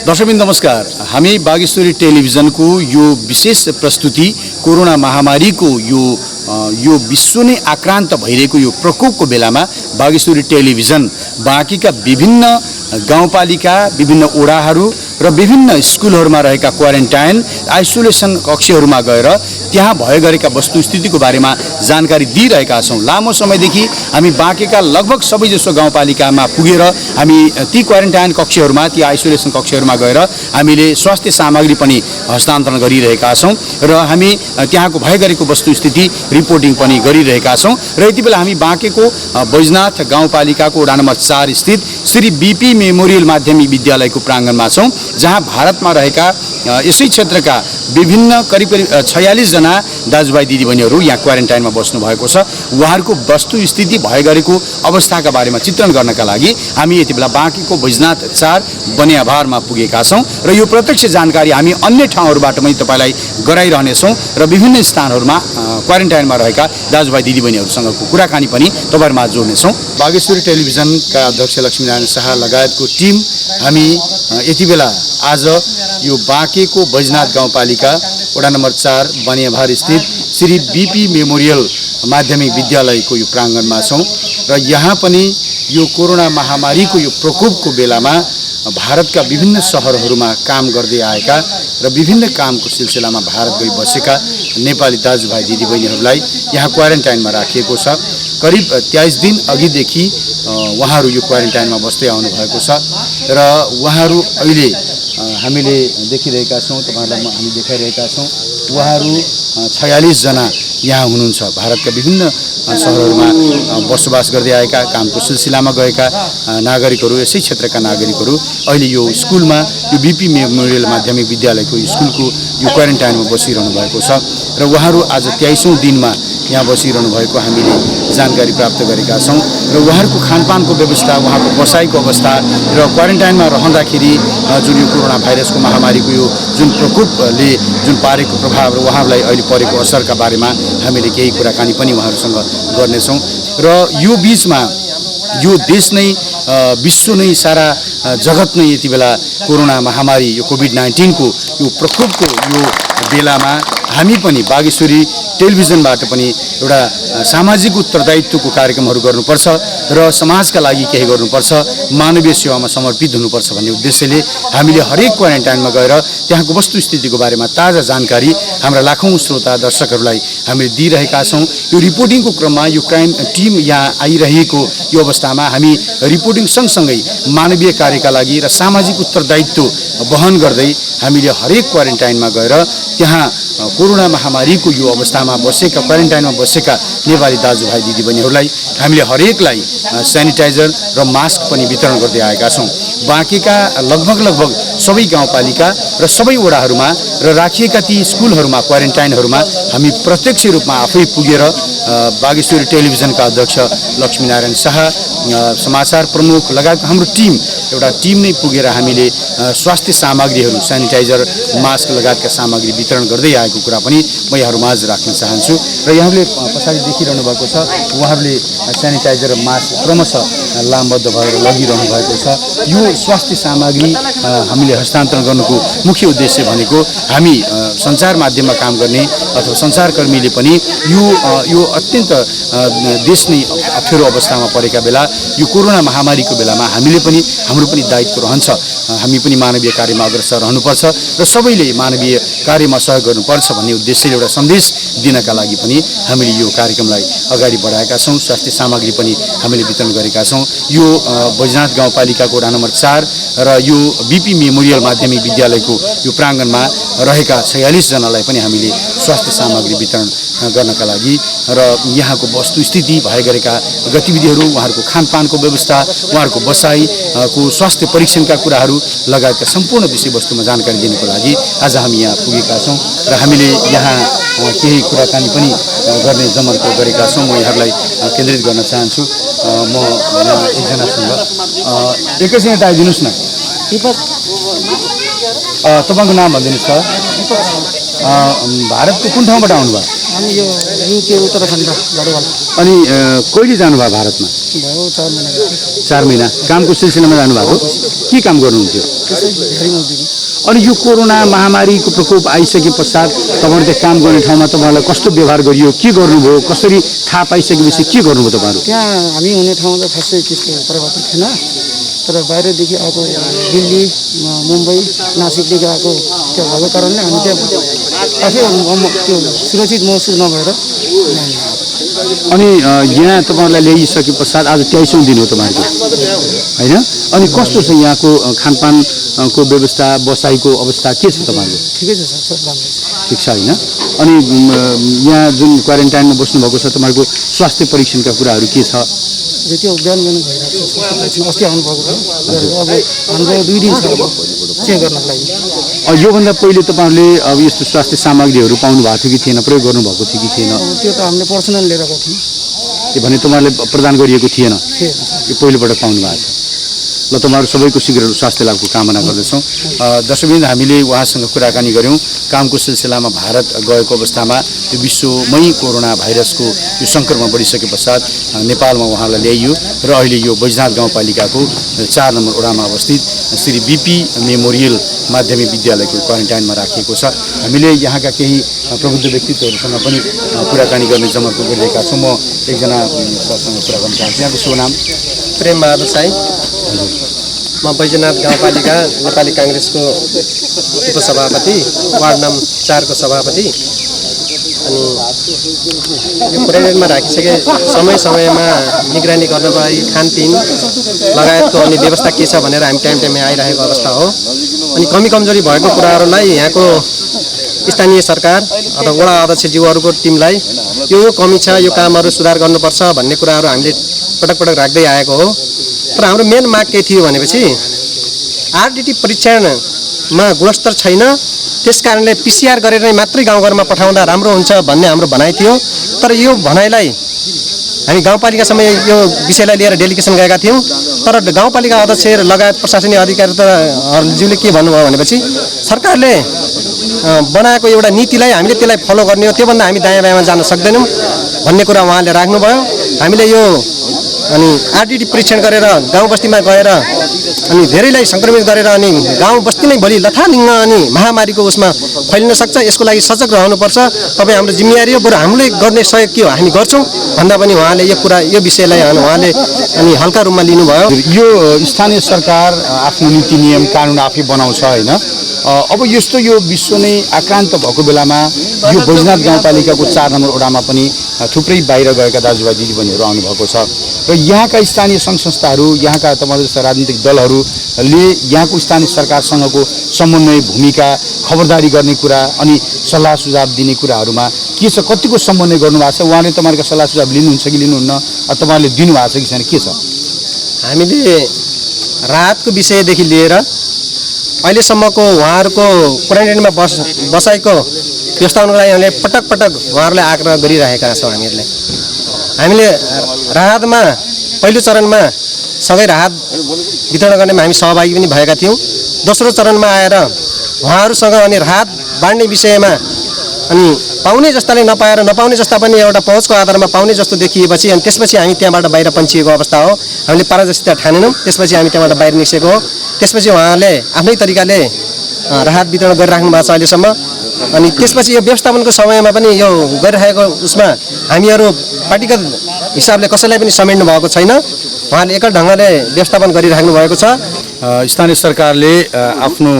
दर्शकबिन नमस्कार। हामी बागेश्वरी टेलिभिजनको यो विशेष प्रस्तुति कोरोना महामारीको यो विश्व नै आक्रान्त भइरहेको यो प्रकोपको बेलामा बागेश्वरी टेलिभिजन बाँकीका विभिन्न गाउँपालिका, विभिन्न ओडाहरू र विभिन्न स्कुलहरूमा रहेका क्वारेन्टाइन आइसोलेसन कक्षहरूमा गएर त्यहाँ भए गरेका वस्तुस्थितिको बारेमा जानकारी दिइरहेका छौँ। लामो समयदेखि हामी बाँकेका लगभग सबैजसो गाउँपालिकामा पुगेर हामी ती क्वारेन्टाइन कक्षहरूमा, ती आइसोलेसन कक्षहरूमा गएर हामीले स्वास्थ्य सामग्री पनि हस्तान्तरण गरिरहेका छौँ र हामी त्यहाँको भए गरेको वस्तुस्थिति रिपोर्टिङ पनि गरिरहेका छौँ। र यति बेला हामी बाँकेको बैजनाथ गाउँपालिकाको वडा नम्बर 4 स्थित श्री बीपी मेमोरियल माध्यमिक विद्यालयको प्राङ्गणमा छौँ, जहाँ भारतमा रहेका यसै क्षेत्रका विभिन्न करिब 46 जना दाजुभाइ दिदीबहिनीहरू यहाँ क्वारेन्टाइनमा बस्नु भएको छ। उहाँहरूको वस्तुस्थिति भए गरेको अवस्थाका बारेमा चित्रण गर्नका लागि हामी यति बेला बाँकेको बैजनाथ 4 बनियाभारमा पुगेका छौँ र यो प्रत्यक्ष जानकारी हामी अन्य ठाउँहरूबाट पनि तपाईँलाई गराइरहनेछौँ र विभिन्न स्थानहरूमा क्वारेन्टाइनमा रहेका दाजुभाइ दिदीबहिनीहरूसँगको कुराकानी पनि तपाईँहरूमा जोड्नेछौँ। बागेश्वरी टेलिभिजनका अध्यक्ष लक्ष्मीनारायण शाह लगायतको टिम हामी यति बेला आज यो बाँकेको बैजनाथ गाउँपालिका वडा नम्बर 4 बनियाभार स्थित श्री बीपी मेमोरियल माध्यमिक विद्यालयको यो प्राङ्गणमा छौँ र यहाँ पनि यो कोरोना महामारीको यो प्रकोपको बेलामा भारतका विभिन्न शहरहरूमा काम गर्दै आएका र विभिन्न कामको सिलसिलामा भारत गई बसेका नेपाली दाजुभाइ दिदीबहिनीहरूलाई यहाँ क्वारेन्टाइनमा राखिएको छ। करिब 23 दिन अघिदेखि उहाँहरू यो क्वारेन्टाइनमा बस्दै आउनु भएको छ र उहाँहरू अहिले हामीले देखिरहेका छौँ, तपाईँहरूलाई हामी देखाइरहेका छौँ। उहाँहरू 46 जना यहाँ हुनुहुन्छ। भारतका विभिन्न शहरहरूमा बसोबास गर्दै आएका, कामको सिलसिलामा गएका नागरिकहरू, यसै क्षेत्रका नागरिकहरू अहिले यो स्कुलमा, यो बीपी मेमोरियल माध्यमिक विद्यालयको स्कुलको यो क्वारेन्टाइनमा बसिरहनु भएको छ र उहाँहरू आज 23औं दिनमा यहाँ बसिरहनु भएको हामीले जानकारी प्राप्त गरेका छौँ र उहाँहरूको खानपानको व्यवस्था, उहाँको बसाइको अवस्था र क्वारेन्टाइनमा रहँदाखेरि जुन यो कोरोना भाइरसको महामारीको यो जुन प्रकोपले जुन पारेको प्रभाव र उहाँहरूलाई अहिले परेको असरका बारेमा हामीले केही कुराकानी पनि उहाँहरूसँग गर्नेछौँ। र यो बिचमा यो देश नै, विश्व नै, सारा जगत नै यति बेला कोरोना महामारी, यो कोभिड-19 को यो प्रकोपको यो बेलामा हामी पनि बागेश्वरी टेलिभिजनबाट पनि एउटा सामाजिक उत्तरदायित्वको कार्यक्रमहरू गर्नुपर्छ र समाजका लागि केही गर्नुपर्छ, मानवीय सेवामा समर्पित हुनुपर्छ भन्ने उद्देश्यले हामीले हरेक क्वारेन्टाइनमा गएर त्यहाँको वस्तुस्थितिको बारेमा ताजा जानकारी हाम्रा लाखौँ श्रोता दर्शकहरूलाई हामीले दिइरहेका छौँ। यो रिपोर्टिङको क्रममा यो क्राइम टिम यहाँ आइरहेको यो अवस्थामा हामी रिपोर्टिङ सँगसँगै मानवीय कार्यका लागि र सामाजिक उत्तरदायित्व वहन गर्दै हामीले हरेक क्वारेन्टाइनमा गएर त्यहाँ कोरोना महामारीको यो अवस्थामा बसेका, क्वारेन्टाइनमा बसेका नेपाली दाजुभाइ दिदीबहिनीहरूलाई हामीले हरेकलाई सेनिटाइजर र मास्क पनि वितरण गर्दै आएका छौँ। बाँकीका लगभग सबै गाउँपालिका र सबै वडाहरूमा र राखिएका ती स्कुलहरूमा, क्वारेन्टाइनहरूमा हामी प्रत्यक्ष रूपमा आफै पुगेर बागेश्वरी टेलिभिजनका अध्यक्ष लक्ष्मीनारायण शाह, समाचार प्रमुख लगायत हाम्रो टिम, एउटा टिम नै पुगेर हामीले स्वास्थ्य सामग्रीहरू, सेनिटाइजर, मास्क लगायतका सामग्री वितरण गर्दै आएको कुरा पनि म यहाँहरूमाझ राख्न चाहन्छु। र यहाँहरूले पछाडि देखिरहनु भएको छ, उहाँहरूले सेनिटाइजर र मास्क क्रमशः लामबद्ध भएर लगिरहनु भएको छ। यो स्वास्थ्य सामग्री हामीले हस्तान्तरण गर्नुको मुख्य उद्देश्य भनेको हामी सञ्चार माध्यममा काम गर्ने अथवा सञ्चारकर्मीले पनि यो अत्यन्त देश नै अप्ठ्यारो अवस्थामा परेका बेला, यो कोरोना महामारीको बेलामा हामीले पनि, हाम्रो पनि दायित्व रहन्छ, हामी पनि मानवीय कार्यमा अग्रसर रहनुपर्छ र सबैले मानवीय कार्यमा सहयोग गर्नुपर्छ भन्ने उद्देश्यले एउटा सन्देश दिनका लागि पनि हामीले यो कार्यक्रमलाई अगाडि बढाएका छौँ। स्वास्थ्य सामग्री पनि हामीले वितरण गरेका छौँ। यो बैजनाथ गाउँपालिकाको वडा नम्बर 4 र यो बीपी मेमोरियल माध्यमिक विद्यालयको यो प्राङ्गणमा रहेका 46 जनालाई पनि हामीले स्वास्थ्य सामग्री वितरण गर्नका लागि र यहाँको वस्तुस्थिति, भए गरेका गतिविधिहरू, उहाँहरूको खानपानको व्यवस्था, उहाँहरूको बसाइको स्वास्थ्य परीक्षणका कुराहरू लगायतका सम्पूर्ण विषयवस्तुमा जानकारी दिनको लागि आज हामी यहाँ पुगेका छौँ र हामीले यहाँ केही कुराकानी पनि गर्ने जमर्को गरेका छौँ। म यहाँहरूलाई केन्द्रित गर्न चाहन्छु। म यहाँ एकजनासँग एकैछिन यता आइदिनुहोस् न। तपाईँको नाम भनिदिनुहोस् त। भारतको कुन ठाउँबाट आउनुभयो? हामी यो युके उत्तराखण्ड गढवाल अनि कहिले जानुभयो भारतमा? भयो 4 महिना जस्तो। 4 महिना कामको सिलसिलामा जानुभएको? के काम गर्नुहुन्थ्यो? त्यसै धेरै मजदुरी। अनि यो कोरोना महामारीको प्रकोप आइसके पश्चात तपाईँहरू त्यहाँ काम गर्ने ठाउँमा तपाईँहरूलाई कस्तो व्यवहार गरियो, के गर्नुभयो, कसरी थाहा पाइसकेपछि के गर्नुभयो तपाईँहरू? त्यहाँ हामी हुने ठाउँमा त खासै त्यस्तो परिवर्तन थिएन, तर बाहिरदेखि आएको दिल्ली, मुम्बई, नासिकदेखि आएको त्यो भएको कारणले हामी त्यहाँ आफै त्यो सुरक्षित महसुस नभएर अनि यहाँ तपाईँहरूलाई ल्याइसके पश्चात आज 23औं दिन हो तपाईँहरूको, होइन? अनि कस्तो छ यहाँको खानपानको व्यवस्था, बसाइको अवस्था के छ तपाईँहरूको? ठिकै छ सर, सब राम्रो छ। ठिक छ, होइन? अनि यहाँ जुन क्वारेन्टाइनमा बस्नुभएको छ तपाईँहरूको स्वास्थ्य परीक्षणका कुराहरू के छ? त्यो बिहान भइरहेको छ। अस्ति आउनुभएको थियो, अब हाम्रो 2 दिन छ चेक गर्नको लागि। योभन्दा पहिले तपाईँहरूले अब यस्तो स्वास्थ्य सामग्रीहरू पाउनु भएको थियो कि थिएन, प्रयोग गर्नुभएको थियो कि थिएन? त्यो त हामीले पर्सनल लिएर गएको थियौँ। त्यो भने तपाईँहरूले प्रदान गरिएको थिएन, यो पहिलोपटक पाउनु भएको छ। ल, तपाईँहरू सबैको शीघ्र स्वास्थ्य लाभको कामना गर्दछौँ। दर्शकवृन्द, हामीले उहाँसँग कुराकानी गऱ्यौँ कामको सिलसिलामा भारत गएको अवस्थामा यो विश्वमै कोरोना भाइरसको यो सङ्क्रमण बढिसके पश्चात नेपालमा उहाँलाई ल्याइयो र अहिले यो बैजनाथ गाउँपालिकाको 4 नम्बर वडामा अवस्थित श्री बीपी मेमोरियल माध्यमिक विद्यालयको क्वारेन्टाइनमा राखिएको छ। हामीले यहाँका केही प्रबुद्ध व्यक्तित्वहरूसँग पनि कुराकानी गर्ने जमर्को गरिरहेका छौँ। म एकजना सरसँग कुरा गर्न चाहन्छु। यहाँको शुभ नाम? प्रेम बहादुर साई। म बैजनाथ गाउँपालिका नेपाली काङ्ग्रेसको उपसभापति, वार्ड नम्बर 4 को सभापति। अनि यो क्वारेन्टाइनमा राखिसके समयमा निगरानी गर्नको लागि खानपिन लगायतको अनि व्यवस्था के छ भनेर हामी टाइममा आइरहेको अवस्था हो। अनि कमी कमजोरी भएको कुराहरूलाई यहाँको स्थानीय सरकार अथवा वडा अध्यक्षज्यूहरूको टिमलाई यो कमी छ, यो कामहरू सुधार गर्नुपर्छ भन्ने कुराहरू हामीले पटक राख्दै आएको हो। तर हाम्रो मेन माग के थियो भनेपछि आरडिटी परीक्षणमा गुणस्तर छैन, त्यस कारणले पिसिआर गरेर नै मात्रै गाउँघरमा पठाउँदा राम्रो हुन्छ भन्ने हाम्रो भनाइ थियो। तर यो भनाइलाई हामी गाउँपालिकासम्म यो विषयलाई लिएर डेलिगेसन गएका थियौँ। तर गाउँपालिका अध्यक्ष लगायत प्रशासनिक अधिकारीज्यूले के भन्नुभयो भनेपछि सरकारले बनाएको एउटा नीतिलाई हामीले त्यसलाई फलो गर्ने हो, त्योभन्दा हामी दायाँ बायाँमा जान सक्दैनौँ भन्ने कुरा उहाँले राख्नुभयो। हामीले यो अनि आरडिटी परीक्षण गरेर गाउँ बस्तीमा गएर अनि धेरैलाई सङ्क्रमित गरेर अनि गाउँ बस्ती नै भोलि लथालिङ्ग अनि महामारीको उसमा फैलिन सक्छ। यसको लागि सजग रहनुपर्छ, तपाईँ हाम्रो जिम्मेवारी हो। बरु हामीले गर्ने सहयोग के हो हामी गर्छौँ भन्दा पनि उहाँले यो विषयलाई उहाँले अनि हल्का रूपमा लिनुभयो। यो स्थानीय सरकार आफ्नो नीति नियम कानुन आफै बनाउँछ, होइन? अब यस्तो यो विश्व नै आक्रान्त भएको बेलामा यो बैजनाथ गाउँपालिकाको 4 नम्बर वडामा पनि थुप्रै बाहिर गएका दाजुभाइ दिदीबहिनीहरू आउनुभएको छ र यहाँका स्थानीय सङ्घ संस्थाहरू, यहाँका तपाईँ जस्ता राजनीतिक दलहरूले यहाँको स्थानीय सरकारसँगको समन्वय भूमिका, खबरदारी गर्ने कुरा अनि सल्लाह सुझाव दिने कुराहरूमा के छ? कतिको समन्वय गर्नुभएको छ? उहाँले तपाईँहरूको सल्लाह सुझाव लिनुहुन्छ कि लिनुहुन्न? तपाईँहरूले दिनुभएको छ कि छैन? के छ? हामीले राहतको विषयदेखि लिएर अहिलेसम्मको उहाँहरूको क्वारेन्टाइनमा बसाइको व्यवस्थापनको लागि हामीले पटक उहाँहरूलाई आग्रह गरिरहेका छौँ। हामीले राहतमा पहिलो चरणमा सँगै राहत वितरण गर्नेमा हामी सहभागी पनि भएका थियौँ। दोस्रो चरणमा आएर उहाँहरूसँग अनि राहत बाँड्ने विषयमा अनि पाउने जस्ताले नपाएर नपाउने जस्ता पनि एउटा पहुँचको आधारमा पाउने जस्तो देखिएपछि अनि त्यसपछि हामी त्यहाँबाट बाहिर पन्चिएको अवस्था हो। हामीले पारदर्शिता ठानेनौँ, त्यसपछि हामी त्यहाँबाट बाहिर निस्केको हो। त्यसपछि उहाँहरूले आफ्नै तरिकाले राहत वितरण गरिराख्नु भएको छ अहिलेसम्म। अनि त्यसपछि यो व्यवस्थापनको समयमा पनि यो गरिरहेको उसमा हामीहरू पार्टीगत हिसाबले कसैलाई पनि समेट्नु भएको छैन। उहाँले एकल ढङ्गले व्यवस्थापन गरिराख्नु भएको छ। स्थानीय सरकारले आफ्नो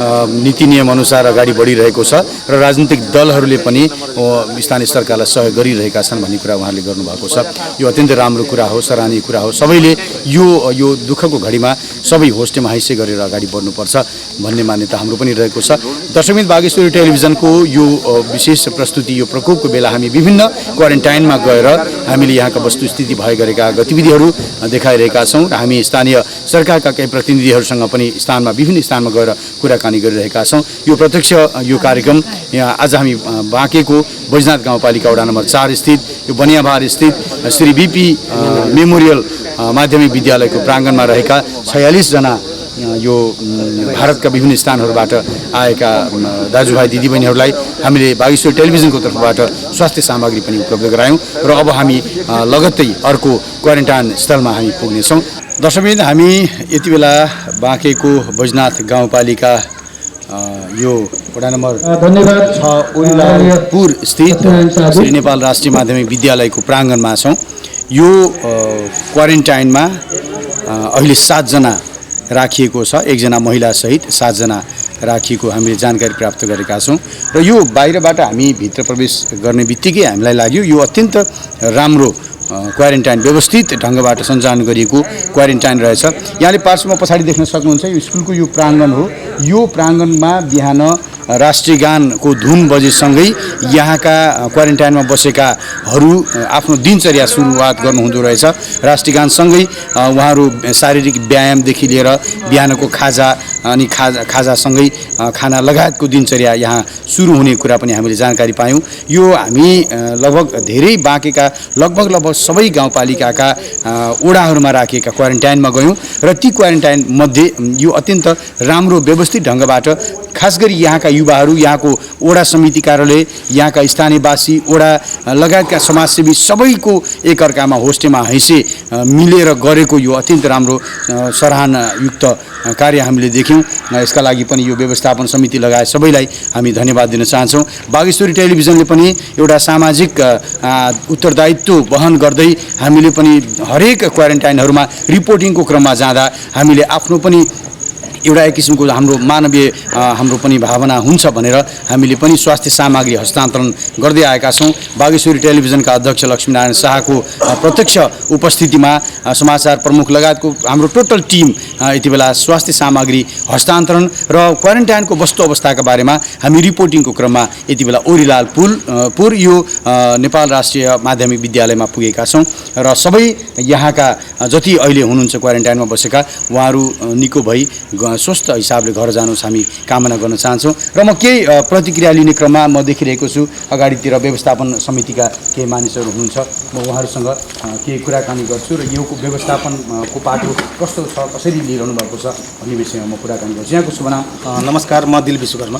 नीति नियम अनुसार अगाडि बढिरहेको छ र राजनीतिक दलहरूले पनि स्थानीय सरकारलाई सहयोग गरिरहेका छन् भन्ने कुरा उहाँले गर्नुभएको छ। यो अत्यन्तै राम्रो कुरा हो, सराहनीय कुरा हो। सबैले यो दुःखको घडीमा सबै होस्टेमा हैसे गरेर अगाडि बढ्नुपर्छ भन्ने मान्यता हाम्रो पनि रहेको छ। दर्शकवृन्द, बागेश्वरी टेलिभिजनको यो विशेष प्रस्तुति, यो प्रकोपको बेला हामी विभिन्न क्वारेन्टाइनमा गएर हामीले यहाँका वस्तुस्थिति भए गरेका गतिविधिहरू देखाइरहेका छौँ र हामी स्थानीय सरकारका केही प्रतिनिधिहरूसँग पनि विभिन्न स्थानमा गएर कुराकानी गरिरहेका छौँ। यो प्रत्यक्ष यो कार्यक्रम यहाँ आज हामी बाँकेको बैजनाथ गाउँपालिका वडा नम्बर 4 स्थित यो बनियाबार स्थित श्री बीपी मेमोरियल माध्यमिक विद्यालयको प्राङ्गणमा रहेका 46 जना यो भारतका विभिन्न स्थानहरूबाट आएका दाजुभाइ दिदीबहिनीहरूलाई हामीले बागेश्वरी टेलिभिजनको तर्फबाट स्वास्थ्य सामग्री पनि उपलब्ध गरायौँ र अब हामी लगत्तै अर्को क्वारेन्टाइन स्थलमा हामी पुग्नेछौँ। दर्शकवृन्द, हामी यति बेला बाँकेको बैजनाथ गाउँपालिका यो वडा नम्बर 6 ओरिलालपुर स्थित श्री नेपाल राष्ट्रिय माध्यमिक विद्यालयको प्राङ्गणमा छौँ। यो क्वारेन्टाइनमा अहिले 7 जना राखिएको छ, 1 जना महिला सहित 7 जना राखिएको हामीले जानकारी प्राप्त गरेका छौँ र यो बाहिरबाट हामी भित्र प्रवेश गर्ने बित्तिकै हामीलाई लाग्यो यो अत्यन्त राम्रो क्वारेन्टाइन व्यवस्थित ढङ्गबाट सञ्चालन गरिएको क्वारेन्टाइन रहेछ। यहाँले पार्श्वमा पछाडि देख्न सक्नुहुन्छ यो स्कुलको यो प्राङ्गण हो। यो प्राङ्गणमा बिहान राष्ट्रिय गानको धुन बजेसँगै यहाँका क्वारेन्टाइनमा बसेकाहरू आफ्नो दिनचर्या सुरुवात गर्नुहुँदो रहेछ। राष्ट्रिय गानसँगै उहाँहरू शारीरिक व्यायामदेखि लिएर बिहानको खाजा अनि खाजासँगै खाना लगायतको दिनचर्या यहाँ सुरु हुने कुरा पनि हामीले जानकारी पायौँ। यो हामी लगभग धेरै बाँकेका लगभग सबै गाउँपालिकाका ओडाहरूमा राखिएका क्वारेन्टाइनमा गयौँ र ती क्वारेन्टाइन मध्ये यो अत्यन्त राम्रो व्यवस्थित ढङ्गबाट खास गरी यहाँका युवाहरू, यहाँको ओडा समिति कार्यालय, यहाँका स्थानीयवासी, ओडा लगायतका समाजसेवी सबैको एकअर्कामा होस्टेमा हैसे मिलेर गरेको यो अत्यन्त राम्रो सराहनायुक्त कार्य हामीले देख्यौँ। यसका लागि पनि यो व्यवस्थापन समिति लगायत सबैलाई हामी धन्यवाद दिन चाहन्छौँ। बागेश्वरी टेलिभिजनले पनि एउटा सामाजिक उत्तरदायित्व वहन गर्दै हामीले पनि हरेक क्वारेन्टाइनहरूमा रिपोर्टिङको क्रममा जाँदा हामीले आफ्नो पनि एउटा एक किसिमको हाम्रो मानवीय हाम्रो पनि भावना हुन्छ भनेर हामीले पनि स्वास्थ्य सामग्री हस्तान्तरण गर्दै आएका छौँ। बागेश्वरी टेलिभिजनका अध्यक्ष लक्ष्मीनारायण शाहको प्रत्यक्ष उपस्थितिमा समाचार प्रमुख लगायतको हाम्रो टोटल टिम यति बेला स्वास्थ्य सामग्री हस्तान्तरण र क्वारेन्टाइनको वस्तु अवस्थाका बारेमा हामी रिपोर्टिङको क्रममा यति बेला ओरिलालपुर यो नेपाल राष्ट्रिय माध्यमिक विद्यालयमा पुगेका छौँ र सबै यहाँका जति अहिले हुनुहुन्छ क्वारेन्टाइनमा बसेका उहाँहरू निको भई स्वस्थ हिसाबले घर जानुहोस् हामी कामना गर्न चाहन्छौँ। र म केही प्रतिक्रिया लिने क्रममा म देखिरहेको छु अगाडितिर व्यवस्थापन समितिका केही मानिसहरू हुनुहुन्छ। म उहाँहरूसँग केही कुराकानी गर्छु र योको व्यवस्थापनको पाटो कस्तो छ, कसरी लिइरहनु भएको छ भन्ने विषयमा म कुराकानी गर्छु। यहाँको शुभ नाम? नमस्कार, म दिल विश्वकर्मा,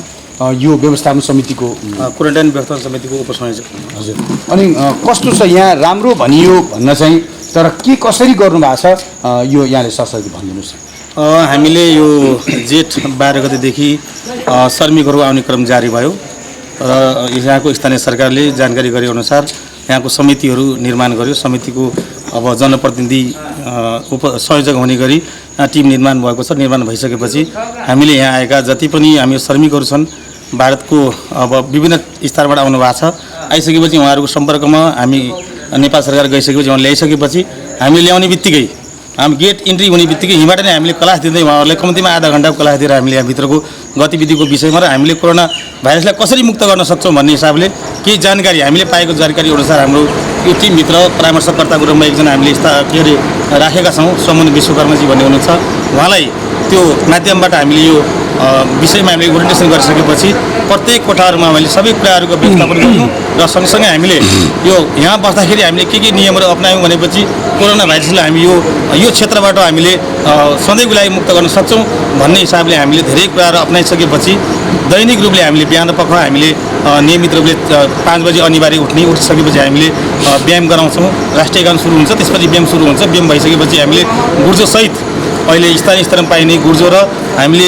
यो व्यवस्थापन समितिको क्वारेन्टाइन व्यवस्थापन समितिको उपसंयोजक। हजुर, अनि कस्तो छ यहाँ राम्रो भनियो भन्न चाहिँ, तर के कसरी गर्नुभएको छ यो यहाँले सरसरी भनिदिनुहोस्। हामीले यो जेठ 12 गतेदेखि श्रमिकहरू आउने क्रम जारी भयो र यहाँको स्थानीय सरकारले जानकारी गरेअनुसार यहाँको समितिहरू निर्माण गर्यो। समितिको अब जनप्रतिनिधि संयोजक हुने गरी टिम निर्माण भएको छ। निर्माण भइसकेपछि हामीले यहाँ आएका जति पनि हामी श्रमिकहरू छन् भारतको अब विभिन्न स्थानबाट आउनु भएको छ। आइसकेपछि उहाँहरूको सम्पर्कमा हामी नेपाल सरकार गइसकेपछि उहाँ ल्याइसकेपछि हामीले ल्याउने बित्तिकै हामी गेट इन्ट्री हुने बित्तिकै यहीँबाट नै हामीले क्लास दिँदै उहाँहरूलाई कम्तीमा आधा घन्टाको क्लास दिएर हामीले यहाँभित्रको गतिविधिको विषयमा र हामीले कोरोना भाइरसलाई कसरी मुक्त गर्न सक्छौँ भन्ने हिसाबले केही जानकारी हामीले पाएको जानकारी अनुसार हाम्रो यो टिमभित्र परामर्शकर्ताको रूपमा एकजना हामीले राखेका छौँ, समुन विश्वकर्माजी भन्ने हुनुहुन्छ। उहाँलाई त्यो माध्यमबाट हामीले यो विषयमा हामीले ओरिएन्टेसन गरिसकेपछि प्रत्येक कोठाहरूमा हामीले सबै कुराहरूको व्यवस्थापन गर्यौँ र सँगसँगै हामीले यो यहाँ बस्दाखेरि हामीले के नियमहरू अपनायौँ भनेपछि कोरोना भाइरसलाई हामी यो क्षेत्रबाट हामीले सधैँको लागि मुक्त गर्न सक्छौँ भन्ने हिसाबले हामीले धेरै कुराहरू अपनाइसकेपछि दैनिक रूपले हामीले बिहान पख हामीले नियमित रूपले 5 बजे अनिवार्य उठिसकेपछि हामीले व्यायाम गराउँछौँ। राष्ट्रिय गान सुरु हुन्छ, त्यसपछि व्यायाम सुरु हुन्छ। व्यायाम भइसकेपछि हामीले गुर्जोसहित अहिले स्थानीय स्तरमा पाइने गुर्जो र हामीले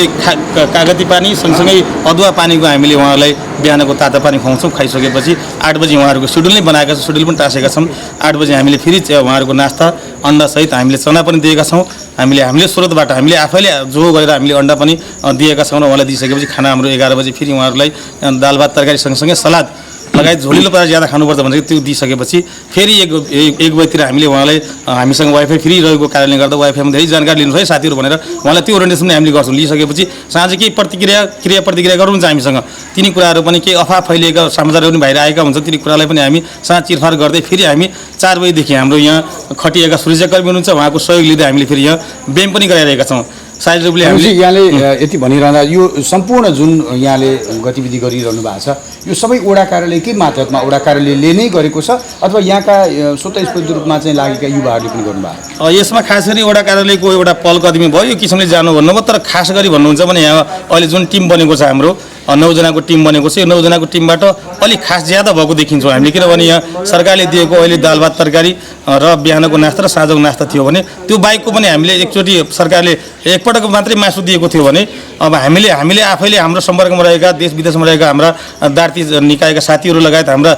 कागती पानी सँगसँगै अदुवा पानीको हामीले उहाँहरूलाई बिहानको तातो पानी खुवाउँछौँ। खाइसकेपछि 8 बजी उहाँहरूको सेड्युल नै बनाएका छौँ, सेड्युल पनि टाँसेका छौँ। 8 बजी हामीले फेरि उहाँहरूको नास्ता अन्डासहित हामीले चना पनि दिएका छौँ। हामीले स्रोतबाट हामीले आफैले जो गरेर हामीले अन्डा पनि दिएका छौँ र उहाँलाई दिइसकेपछि खाना हाम्रो 11 बजी फेरि उहाँहरूलाई दाल भात तरकारी सँगसँगै सलाद लगायत झोलिलो पदार्थ ज्यादा खानुपर्छ भनेर त्यो दिइसकेपछि फेरि एक बजीतिर हामीले उहाँलाई हामीसँग वाइफाई फ्री रहेको कारणले गर्दा वाइफाईमा धेरै जानकारी लिनु है साथीहरू भनेर उहाँलाई त्यो ओरिएन्टेसन हामीले गर्छौँ। लिइसकेपछि साँझ केही क्रिया प्रतिक्रिया गर्नुहुन्छ हामीसँग, तिनी कुराहरू पनि केही अफवाह फैलिएका समाचारहरू पनि बाहिर आएका हुन्छ, तिनी कुरालाई पनि हामी साँझ चिरफार गर्दै फेरि हामी 4 बजीदेखि हाम्रो यहाँ खटिएका सुरक्षाकर्मी हुनुहुन्छ, उहाँको सहयोग लिँदै हामीले फेरि यहाँ व्यायाम पनि गराइरहेका छौँ। साझा रूपले हामीले हामीले यहाँले यति भनिरहँदा यो सम्पूर्ण जुन यहाँले गतिविधि गरिरहनु भएको छ यो सबै वडा कार्यालयकै मातहतमा वडा कार्यालयले नै गरेको छ अथवा यहाँका स्वतःस्फूर्त रूपमा चाहिँ लागेका युवाहरूले पनि गर्नुभएको? यसमा खास गरी वडा कार्यालयको एउटा पहल कदमी भयो यो किसिमले जानु भन्नुभयो। तर खास गरी भन्नुहुन्छ भने यहाँ अहिले जुन टिम बनेको छ हाम्रो 9 जनाको टिम बनेको छ। यो 9 जनाको टिमबाट अलिक खास ज्यादा भएको देखिन्छौँ हामीले, किनभने यहाँ सरकारले दिएको अहिले दाल भात तरकारी र बिहानको नास्ता र साँझको नास्ता थियो भने त्यो बाहेकको पनि हामीले एकचोटि सरकारले एकपटक मात्रै मासु दिएको थियो भने अब हामीले आफैले हाम्रो सम्पर्कमा रहेका देश विदेशमा रहेका हाम्रा दार्ती निकायका साथीहरू लगायत हाम्रा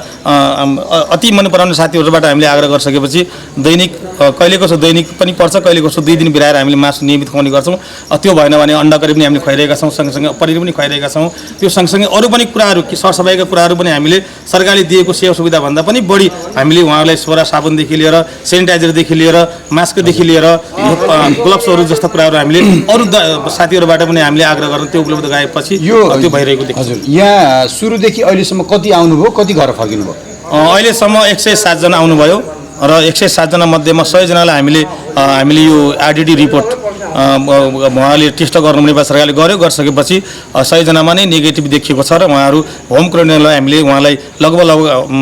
अति मन पराउने साथीहरूबाट हामीले आग्रह गरिसकेपछि दैनिक कहिले कसो दैनिक पनि पर्छ, कहिले कसो 2 दिन बिराएर हामीले मासु नियमित खुवाउने गर्छौँ। त्यो भएन भने अन्डा करी पनि हामीले खुवाइरहेका छौँ, सँगसँगै पनिर पनि खुवाइरहेका छौँ। त्यो सँगसँगै अरू पनि कुराहरू सरसफाइका कुराहरू पनि हामीले सरकारले दिएको सेवा सुविधा भन्दा पनि बढी हामीले उहाँहरूलाई सोरा साबुनदेखि लिएर सेनिटाइजरदेखि लिएर मास्कदेखि लिएर ग्लोभ्सहरू जस्ता कुराहरू हामीले अरू साथीहरूबाट पनि हामीले आग्रह गर्न त्यो उपलब्ध गराएपछि यो त्यो भइरहेको देखिन्छ। हजुर, यहाँ सुरुदेखि अहिलेसम्म कति आउनुभयो, कति घर फर्किनुभयो? अहिलेसम्म 107 जना आउनुभयो र 107 जना मध्येमा 100 जनालाई हामीले यो आरडिडी रिपोर्ट उहाँले टेस्ट गर्नु नेपाल सरकारले गरिसकेपछि 100 जनामा नै नेगेटिभ देखिएको छ र उहाँहरू होम क्वारेन्टाइनलाई हामीले उहाँलाई लगभग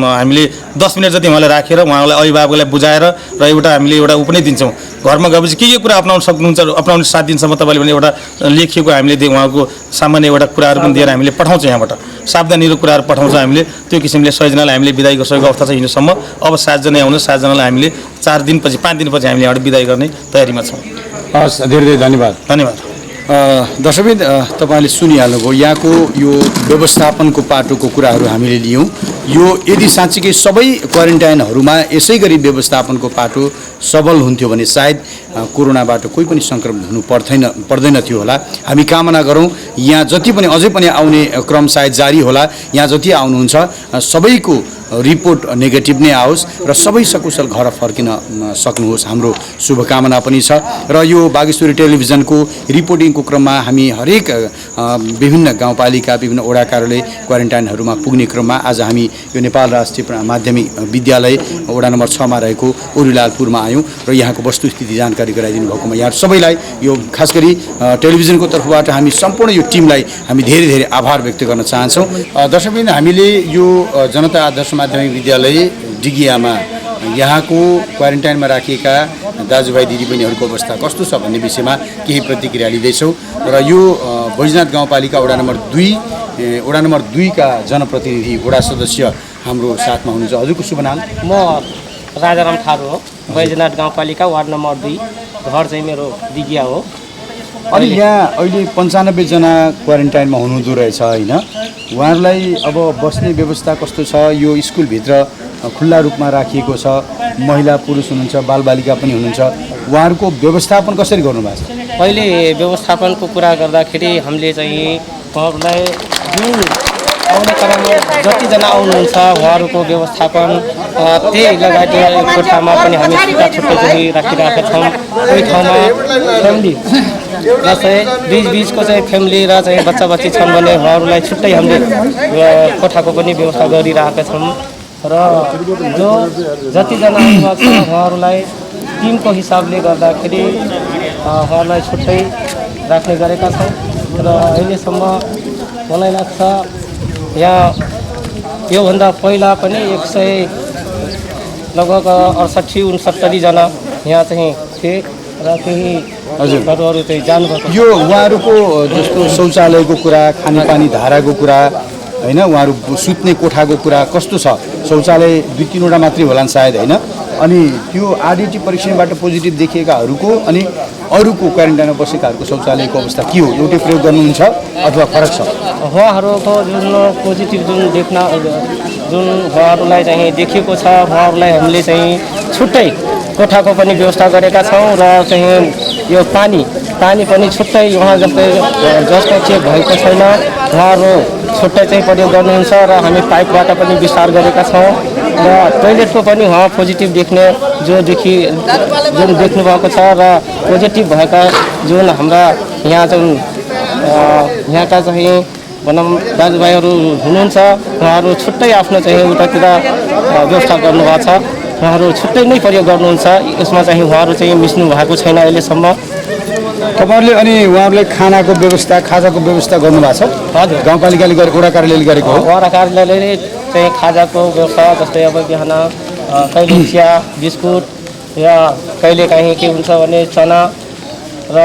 हामीले 10 मिनट जति उहाँलाई राखेर उहाँलाई अभिभावकलाई बुझाएर र हामीले एउटा पनि दिन्छौँ। घरमा गएपछि के कुरा अप्नाउन सक्नुहुन्छ, अप्नाउने 7 दिनसम्म तपाईँले भने एउटा लेखिएको हामीले उहाँको सामान्य एउटा कुराहरू पनि दिएर हामीले पठाउँछौँ। यहाँबाट सावधानीहरू कुराहरू पठाउँछौँ हामीले। त्यो किसिमले 100 जनालाई हामीले बिदाई गरिसकेको अवस्था छ हिजोसम्म। अब 7 जना आउनु, 7 जनालाई हामीले 4 दिनपछि 5 दिनपछि हामीले यहाँबाट बिदाई गर्ने तयारीमा छौँ। हस्, धेरै धेरै धन्यवाद। दर्शकबिन, तपाईँले सुनिहाल्नुभयो यहाँको यो व्यवस्थापनको पाटोको कुराहरू हामीले लियौँ। यो यदि साँच्चीकै सबै क्वारेन्टाइनहरूमा यसै गरी व्यवस्थापनको पाटो सबल हुन्थ्यो भने सायद कोरोनाबाट कोही पनि सङ्क्रमित हुनु पर्दैन थियो होला। हामी कामना गरौँ यहाँ जति पनि अझै पनि आउने क्रम सायद जारी होला। यहाँ जति आउनुहुन्छ सबैको रिपोर्ट नेगेटिभ नै आओस् र सबै सकुशल घर फर्किन सक्नुहोस्, हाम्रो शुभकामना पनि छ। र यो बागेश्वरी टेलिभिजनको रिपोर्टिङको क्रममा हामी हरेक विभिन्न गाउँपालिका विभिन्न वडा कार्यालय क्वारेन्टाइनहरूमा पुग्ने क्रममा आज हामी यो नेपाल राष्ट्रिय माध्यमिक विद्यालय वडा नम्बर 6 मा रहेको उरुलालपुरमा आयौँ र यहाँको वस्तुस्थिति जानकारी गराइदिनु भएकोमा यहाँ सबैलाई यो खास गरी टेलिभिजनको तर्फबाट हामी सम्पूर्ण यो टिमलाई हामी धेरै धेरै आभार व्यक्त गर्न चाहन्छौँ। दर्शकबिन, हामीले यो जनता आदर्श माध्यमिक विद्यालय डिगियामा यहाँको क्वारेन्टाइनमा राखिएका दाजुभाइ दिदीबहिनीहरूको अवस्था कस्तो छ भन्ने विषयमा केही प्रतिक्रिया लिँदैछौँ र यो बैजनाथ गाउँपालिका वडा नम्बर 2 का जनप्रतिनिधि वडा सदस्य हाम्रो साथमा हुनुहुन्छ। हजुरको शुभ नाम? म राजाराम थारू हो, बैजनाथ गाउँपालिका वार्ड नम्बर 2, घर चाहिँ मेरो दिगिया हो। अनि यहाँ अहिले 95 जना क्वारेन्टाइनमा हुनुहुँदो रहेछ होइन? उहाँहरूलाई अब बस्ने व्यवस्था कस्तो छ? यो स्कुलभित्र खुल्ला रूपमा राखिएको छ, महिला पुरुष हुनुहुन्छ, बालबालिका पनि हुनुहुन्छ, उहाँहरूको व्यवस्थापन कसरी गर्नुभएको छ? पहिले व्यवस्थापनको कुरा गर्दाखेरि हामीले चाहिँ उहाँहरूलाई जुन आउने क्रममा जतिजना आउनुहुन्छ उहाँहरूको व्यवस्थापन त्यही लगायत कोठामा पनि हामी छुट्टै चाहिँ राखिरहेका छौँ। कोही ठाउँमा फ्यामिली जस्तै बिचको चाहिँ फ्यामिली र चाहिँ बच्चा बच्ची छन् भने उहाँहरूलाई छुट्टै हामीले कोठाको पनि व्यवस्था गरिरहेका छौँ र जो जतिजना आउनुभएको छ उहाँहरूलाई टिमको हिसाबले गर्दाखेरि उहाँहरूलाई छुट्टै राख्ने गरेका छौँ र अहिलेसम्म मलाई लाग्छ यहाँ योभन्दा पहिला पनि 100 लगभग 68-69 जना यहाँ चाहिँ थिए र केही हजुरहरू चाहिँ जानुभएको। यो उहाँहरूको जस्तो शौचालयको कुरा, खानेपानी धाराको कुरा होइन, उहाँहरू सुत्ने कोठाको कुरा कस्तो छ? शौचालय 2-3वटा मात्रै होलान् सायद होइन? अनि त्यो आरडिटी परीक्षणबाट पोजिटिभ देखिएकाहरूको अनि अरूको क्वारेन्टाइनमा बसेकाहरूको शौचालयको अवस्था के हो? एउटै प्रयोग गर्नुहुन्छ अथवा फरक छ? उहाँहरूको जुन पोजिटिभ जुन उहाँहरूलाई चाहिँ देखिएको छ उहाँहरूलाई हामीले चाहिँ छुट्टै कोठाको पनि व्यवस्था गरेका छौँ र चाहिँ यो पानी पनि छुट्टै उहाँ जसको चेक भएको छैन उहाँहरू छुट्टै चाहिँ प्रयोग गर्नुहुन्छ र हामी पाइपबाट पनि विस्तार गरेका छौँ र टोइलेटको पनि उहाँ पोजिटिभ देख्ने जुन देख्नु भएको छ र पोजिटिभ भएका जुन हाम्रा यहाँका चाहिँ भनौँ दाजुभाइहरू हुनुहुन्छ उहाँहरू छुट्टै आफ्नो चाहिँ उतातिर व्यवस्था गर्नुभएको छ। उहाँहरू छुट्टै नै प्रयोग गर्नुहुन्छ, यसमा चाहिँ उहाँहरू चाहिँ मिस्नु भएको छैन अहिलेसम्म तपाईँहरूले अनि उहाँहरूलाई खानाको व्यवस्था खाजाको व्यवस्था गर्नुभएको छ हजुर गाउँपालिकाले गरे वडा कार्यालयले गरेको हो वडा कार्यालयले चाहिँ खाजाको व्यवस्था जस्तै अब बिहान कहिले चिया बिस्कुट या कहिले काहीँ के हुन्छ भने चना र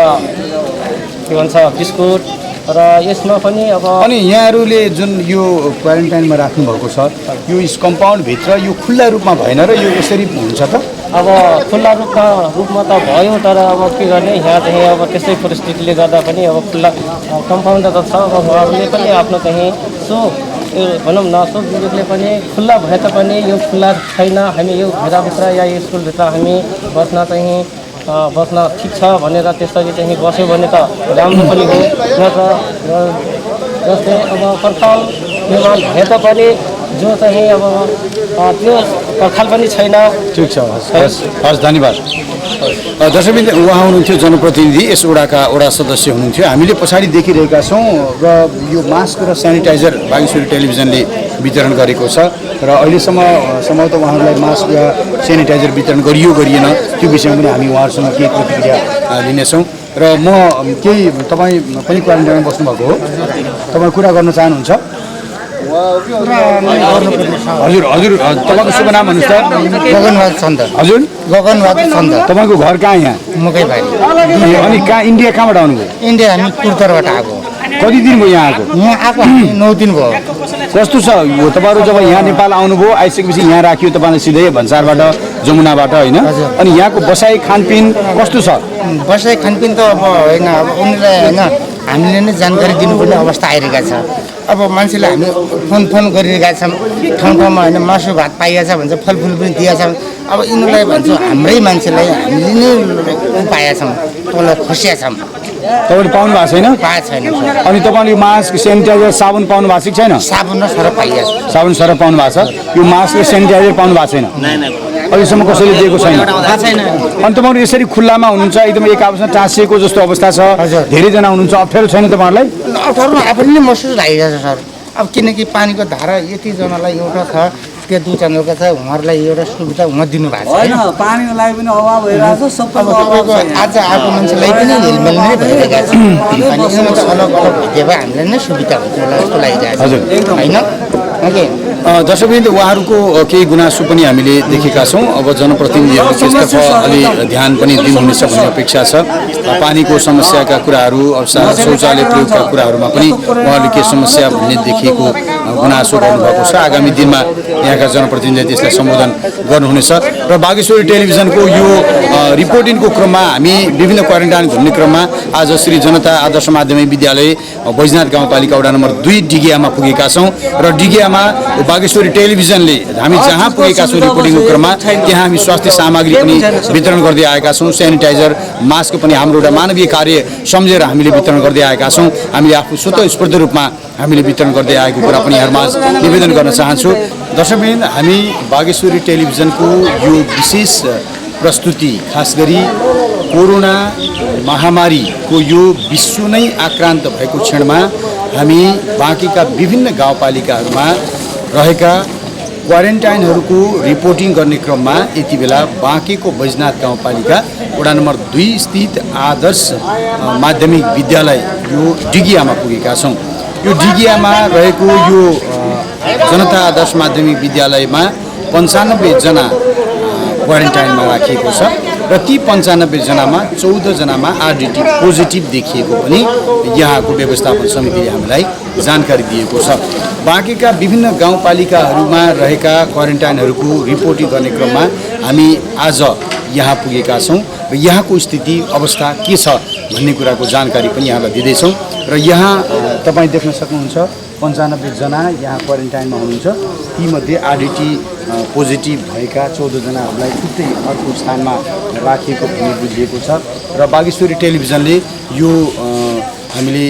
के भन्छ बिस्कुट र यसमा पनि अब अनि यहाँहरूले जुन यो क्वारेन्टाइनमा राख्नुभएको छ यो कम्पाउन्डभित्र यो खुल्ला रूपमा भएन र यो यसरी हुन्छ त अब खुल्ला रूपमा त भयो तर अब के गर्ने यहाँ चाहिँ अब त्यस्तै परिस्थितिले गर्दा पनि अब खुल्ला कम्पाउन्ड त छ अब उहाँहरूले पनि आफ्नो चाहिँ भनौँ न सो विवेकले पनि खुल्ला भए तापनि यो खुल्ला छैन हामी यो भित्रभित्र या यो स्कुलभित्र हामी बस्न ठिक छ भनेर त्यसरी चाहिँ बस्यो भने त राम्रो पनि हो नत्र जस्तै अब पर्खाल निर्माण भए तापनि जो चाहिँ अब त्यो पर्खाल पनि छैन ठिक छ हस् धन्यवाद दर्शकबिन उहाँ हुनुहुन्थ्यो जनप्रतिनिधि यस वडा सदस्य हुनुहुन्थ्यो हामीले पछाडि देखिरहेका छौँ र यो मास्क र सेनिटाइजर बागेश्वरी टेलिभिजनले वितरण गरेको छ र अहिलेसम्म सम्भवतः उहाँहरूलाई मास्क या सेनिटाइजर वितरण गरियो गरिएन त्यो विषयमा पनि हामी उहाँहरूसँग केही प्रतिक्रिया लिनेछौँ र म केही तपाईँ पनि क्वारेन्टाइनमा बस्नुभएको हो तपाईँ कुरा गर्न चाहनुहुन्छ हजुर हजुर तपाईँको शुभ नाम भन्नुहोस् त गगनबहादुर छन्द हजुर गगनबहादुर छन्द तपाईँको घर कहाँ यहाँ मकैबारी अनि कहाँ इन्डिया कहाँबाट आउनुभयो इन्डिया हामी कुर्तरबाट आएको कति दिन भयो यहाँ आएको यहाँ आएको हामी 9 दिन भयो कस्तो छ यो तपाईँहरू जब यहाँ नेपाल आउनुभयो आइसकेपछि यहाँ राखियो तपाईँलाई सिधै भन्सारबाट जमुनाबाट होइन अनि यहाँको बसाइ खानपिन कस्तो छ बसाइ खानपिन त अब होइन अब उनीहरूलाई होइन हामीले नै जानकारी दिनुपर्ने अवस्था आइरहेको छ अब मान्छेलाई हामी फोन गरिरहेका छौँ ठाउँ ठाउँमा होइन मासु भात पाइएको छ भन्छ फलफुल पनि दिएका छौँ अब यिनीहरूलाई भन्छौँ हाम्रै मान्छेलाई हामीले नै पाएका छौँ तँलाई खुसिया छौँ तपाईँले पाउनु भएको छैन पाएको छैन अनि तपाईँले यो मास्क सेनिटाइजर साबुन पाउनु भएको छ कि छैन साबुन र सरफ पाइएको छ साबुन सरफ पाउनु भएको छ यो मास्क र सेनिटाइजर पाउनु भएको छैन अहिलेसम्म कसैले दिएको छैन अनि तपाईँहरू यसरी खुल्लामा हुनुहुन्छ एकदम एक आपसमा टाँसिएको जस्तो अवस्था छ धेरैजना हुनुहुन्छ अप्ठ्यारो छैन तपाईँहरूलाई अप्ठ्यारो आफूले नै महसुस लागिरहेको छ सर अब किनकि पानीको धारा यतिजनालाई एउटा छ त्यो दुई चन्द्रका छ उहाँहरूलाई एउटा सुविधा उहाँ दिनुभएको छ पानीको लागि पनि अभाव भइरहेको छ अब तपाईँको आज आएको मान्छेलाई पनि हेलमेल नै भइरहेको छ अनि यसमा चाहिँ अलग अलग भइदियो भए हामीलाई नै सुविधा हुन्थ्यो होला जस्तो लागिरहेको छ होइन ओके दर्शकवृन्द उहाँहरूको केही गुनासो पनि हामीले देखेका छौँ अब जनप्रतिनिधिहरूले त्यसतर्फ अलि ध्यान पनि दिनुहुनेछ भन्ने अपेक्षा छ पानीको समस्याका कुराहरू अब शौचालय प्रयोगका कुराहरूमा पनि उहाँहरूले के समस्या भन्ने देखिएको गुनासो गर्नुभएको छ आगामी दिनमा यहाँका जनप्रतिनिधिले त्यसलाई सम्बोधन गर्नुहुनेछ र बागेश्वरी टेलिभिजनको यो रिपोर्टिङको क्रममा हामी विभिन्न क्वारेन्टाइन घुम्ने क्रममा आज श्री जनता आदर्श माध्यमिक विद्यालय बैजनाथ गाउँपालिका वडा नम्बर 2 डिगियामा पुगेका छौँ र डिगियामा बागेश्वरी टेलिभिजनले हामी जहाँ पुगेका छौँ रिपोर्टिङको क्रममा त्यहाँ हामी स्वास्थ्य सामग्री पनि वितरण गर्दै आएका छौँ सेनिटाइजर मास्क पनि हाम्रो एउटा मानवीय कार्य सम्झेर हामीले वितरण गर्दै आएका छौँ हामीले आफू स्वतःस्फूर्त रूपमा हामीले वितरण गर्दै आएको कुरा पनि यहाँमा निवेदन गर्न चाहन्छु दर्शकवृन्द हामी बागेश्वरी टेलिभिजनको यो विशेष प्रस्तुति खास गरी कोरोना महामारीको यो विश्व नै आक्रान्त भएको क्षणमा हामी बाँकीका विभिन्न गाउँपालिकाहरूमा रहेका क्वारेन्टाइनहरूको रिपोर्टिङ गर्ने क्रममा यति बेला बाँकेको बैजनाथ गाउँपालिका वडा नम्बर 2 स्थित आदर्श माध्यमिक विद्यालय यो डिगियामा पुगेका छौँ यो डिगियामा रहेको यो जनता आदर्श माध्यमिक विद्यालयमा 95 जना क्वारेन्टाइनमा राखिएको छ र ती 95 जनामा 14 जनामा आरडिटी पोजिटिभ देखिएको पनि यहाँको व्यवस्थापन समितिले हामीलाई जानकारी दिएको छ बाँकीका विभिन्न गाउँपालिकाहरूमा रहेका क्वारेन्टाइनहरूको रिपोर्टिङ गर्ने क्रममा हामी आज यहाँ पुगेका छौँ र यहाँको स्थिति अवस्था के छ भन्ने कुराको जानकारी पनि यहाँलाई दिँदैछौँ र यहाँ तपाईँ देख्न सक्नुहुन्छ 95 जना यहाँ क्वारेन्टाइनमा हुनुहुन्छ तीमध्ये आरडिटी पोजिटिभ भएका 14 जनाहरूलाई छुट्टै अर्को स्थानमा राखिएको भन्ने बुझिएको छ र बागेश्वरी टेलिभिजनले यो हामीले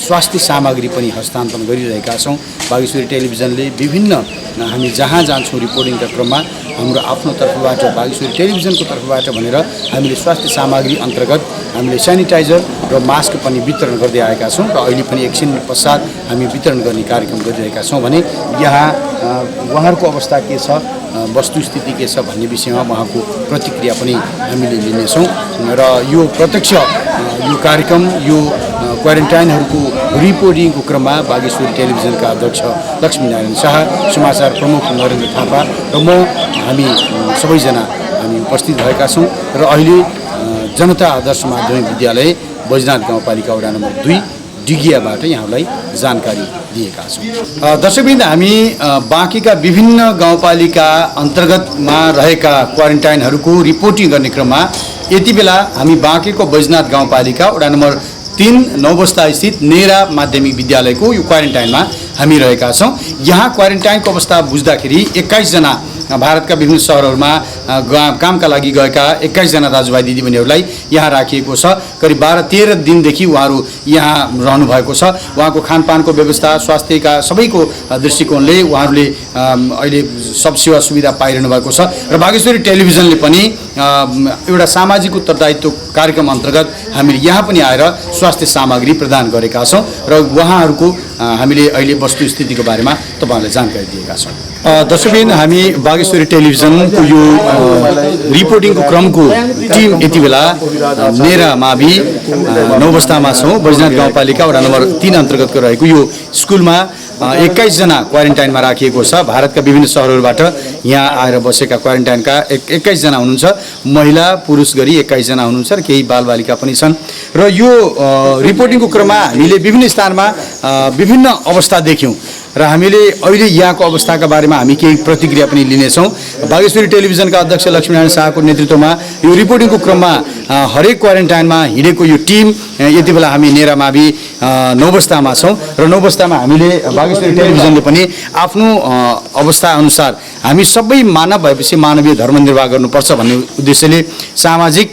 स्वास्थ्य सामग्री पनि हस्तान्तरण गरिरहेका छौँ बागेश्वरी टेलिभिजनले विभिन्न हामी जहाँ जान्छौँ रिपोर्टिङका क्रममा हाम्रो आफ्नो तर्फबाट बागेश्वरी टेलिभिजनको तर्फबाट भनेर हामीले स्वास्थ्य सामग्री अन्तर्गत हामीले सेनिटाइजर र मास्क पनि वितरण गर्दै आएका छौँ र अहिले पनि एकछिन पश्चात हामी वितरण गर्ने कार्यक्रम गरिरहेका छौँ भने यहाँ उहाँहरूको अवस्था के छ वस्तुस्थिति के छ भन्ने विषयमा उहाँको प्रतिक्रिया पनि हामीले लिनेछौँ र यो प्रत्यक्ष यो कार्यक्रम यो क्वारेन्टाइनहरूको रिपोर्टिङको क्रममा बागेश्वरी टेलिभिजनका अध्यक्ष लक्ष्मीनारायण शाह, समाचार प्रमुख नरेन्द्र थापा र म हामी सबैजना हामी उपस्थित भएका छौँ र अहिले जनता आदर्श माध्यमिक विद्यालय बैजनाथ गाउँपालिका वडा नम्बर 2 डिगियाबाट यहाँलाई जानकारी दिएका छौँ। दर्शकवृन्द, हामी बाँकीका विभिन्न गाउँपालिका अन्तर्गतमा रहेका क्वारेन्टाइनहरूको रिपोर्टिङ गर्ने क्रममा यति बेला हामी बाँकीको बैजनाथ गाउँपालिका वडा नम्बर 3 नौबस्ता स्थित नेरा माध्यमिक विद्यालयको यो क्वारेन्टाइनमा हामी रहेका छौँ। यहाँ क्वारेन्टाइनको अवस्था बुझ्दाखेरि 21 जना भारतका विभिन्न सहरहरूमा कामका लागि गएका 21 जना दाजुभाइ दिदीबहिनीहरूलाई यहाँ राखिएको छ। करिब 12-13 दिनदेखि उहाँहरू यहाँ रहनुभएको छ। उहाँको खानपानको व्यवस्था, स्वास्थ्यका सबैको दृष्टिकोणले उहाँहरूले अहिले सब सेवा सुविधा पाइरहनु भएको छ र बागेश्वरी टेलिभिजनले पनि एउटा सामाजिक उत्तरदायित्व कार्यक्रम अन्तर्गत हामीले यहाँ पनि आएर स्वास्थ्य सामग्री प्रदान गरेका छौँ र उहाँहरूको हामीले अहिले वस्तुस्थितिको बारेमा तपाईँहरूलाई जानकारी दिएका छौँ। दर्शकवृन्द, हामी बागेश्वरी टेलिभिजनको यो रिपोर्टिङको क्रमको टिम यति बेला नेरा मावि नौबस्तामा छौँ। बैजनाथ गाउँपालिका वडा नम्बर 3 अन्तर्गतको रहेको यो स्कुलमा 21 जना क्वारेन्टाइनमा राखिएको छ। भारतका विभिन्न सहरहरूबाट यहाँ आएर बसेका क्वारेन्टाइनका 21 जना हुनुहुन्छ। महिला पुरुष गरी 21 जना हुनुहुन्छ र केही बालबालिका पनि छन्। र यो रिपोर्टिङको क्रममा हामीले विभिन्न स्थानमा विभिन्न अवस्था देख्यौँ र हामीले अहिले यहाँको अवस्थाका बारेमा हामी केही प्रतिक्रिया पनि लिनेछौँ। बागेश्वरी टेलिभिजनका अध्यक्ष लक्ष्मीनारायण शाहको नेतृत्वमा यो रिपोर्टिङको क्रममा हरेक क्वारेन्टाइनमा हिँडेको यो टिम यति बेला हामी नेरा मावि नौबस्तामा छौँ र नौबस्तामा हामीले बागेश्वरी टेलिभिजनले पनि आफ्नो अवस्थाअनुसार हामी सबै मानव भएपछि मानवीय धर्म निर्वाह गर्नुपर्छ भन्ने उद्देश्यले सामाजिक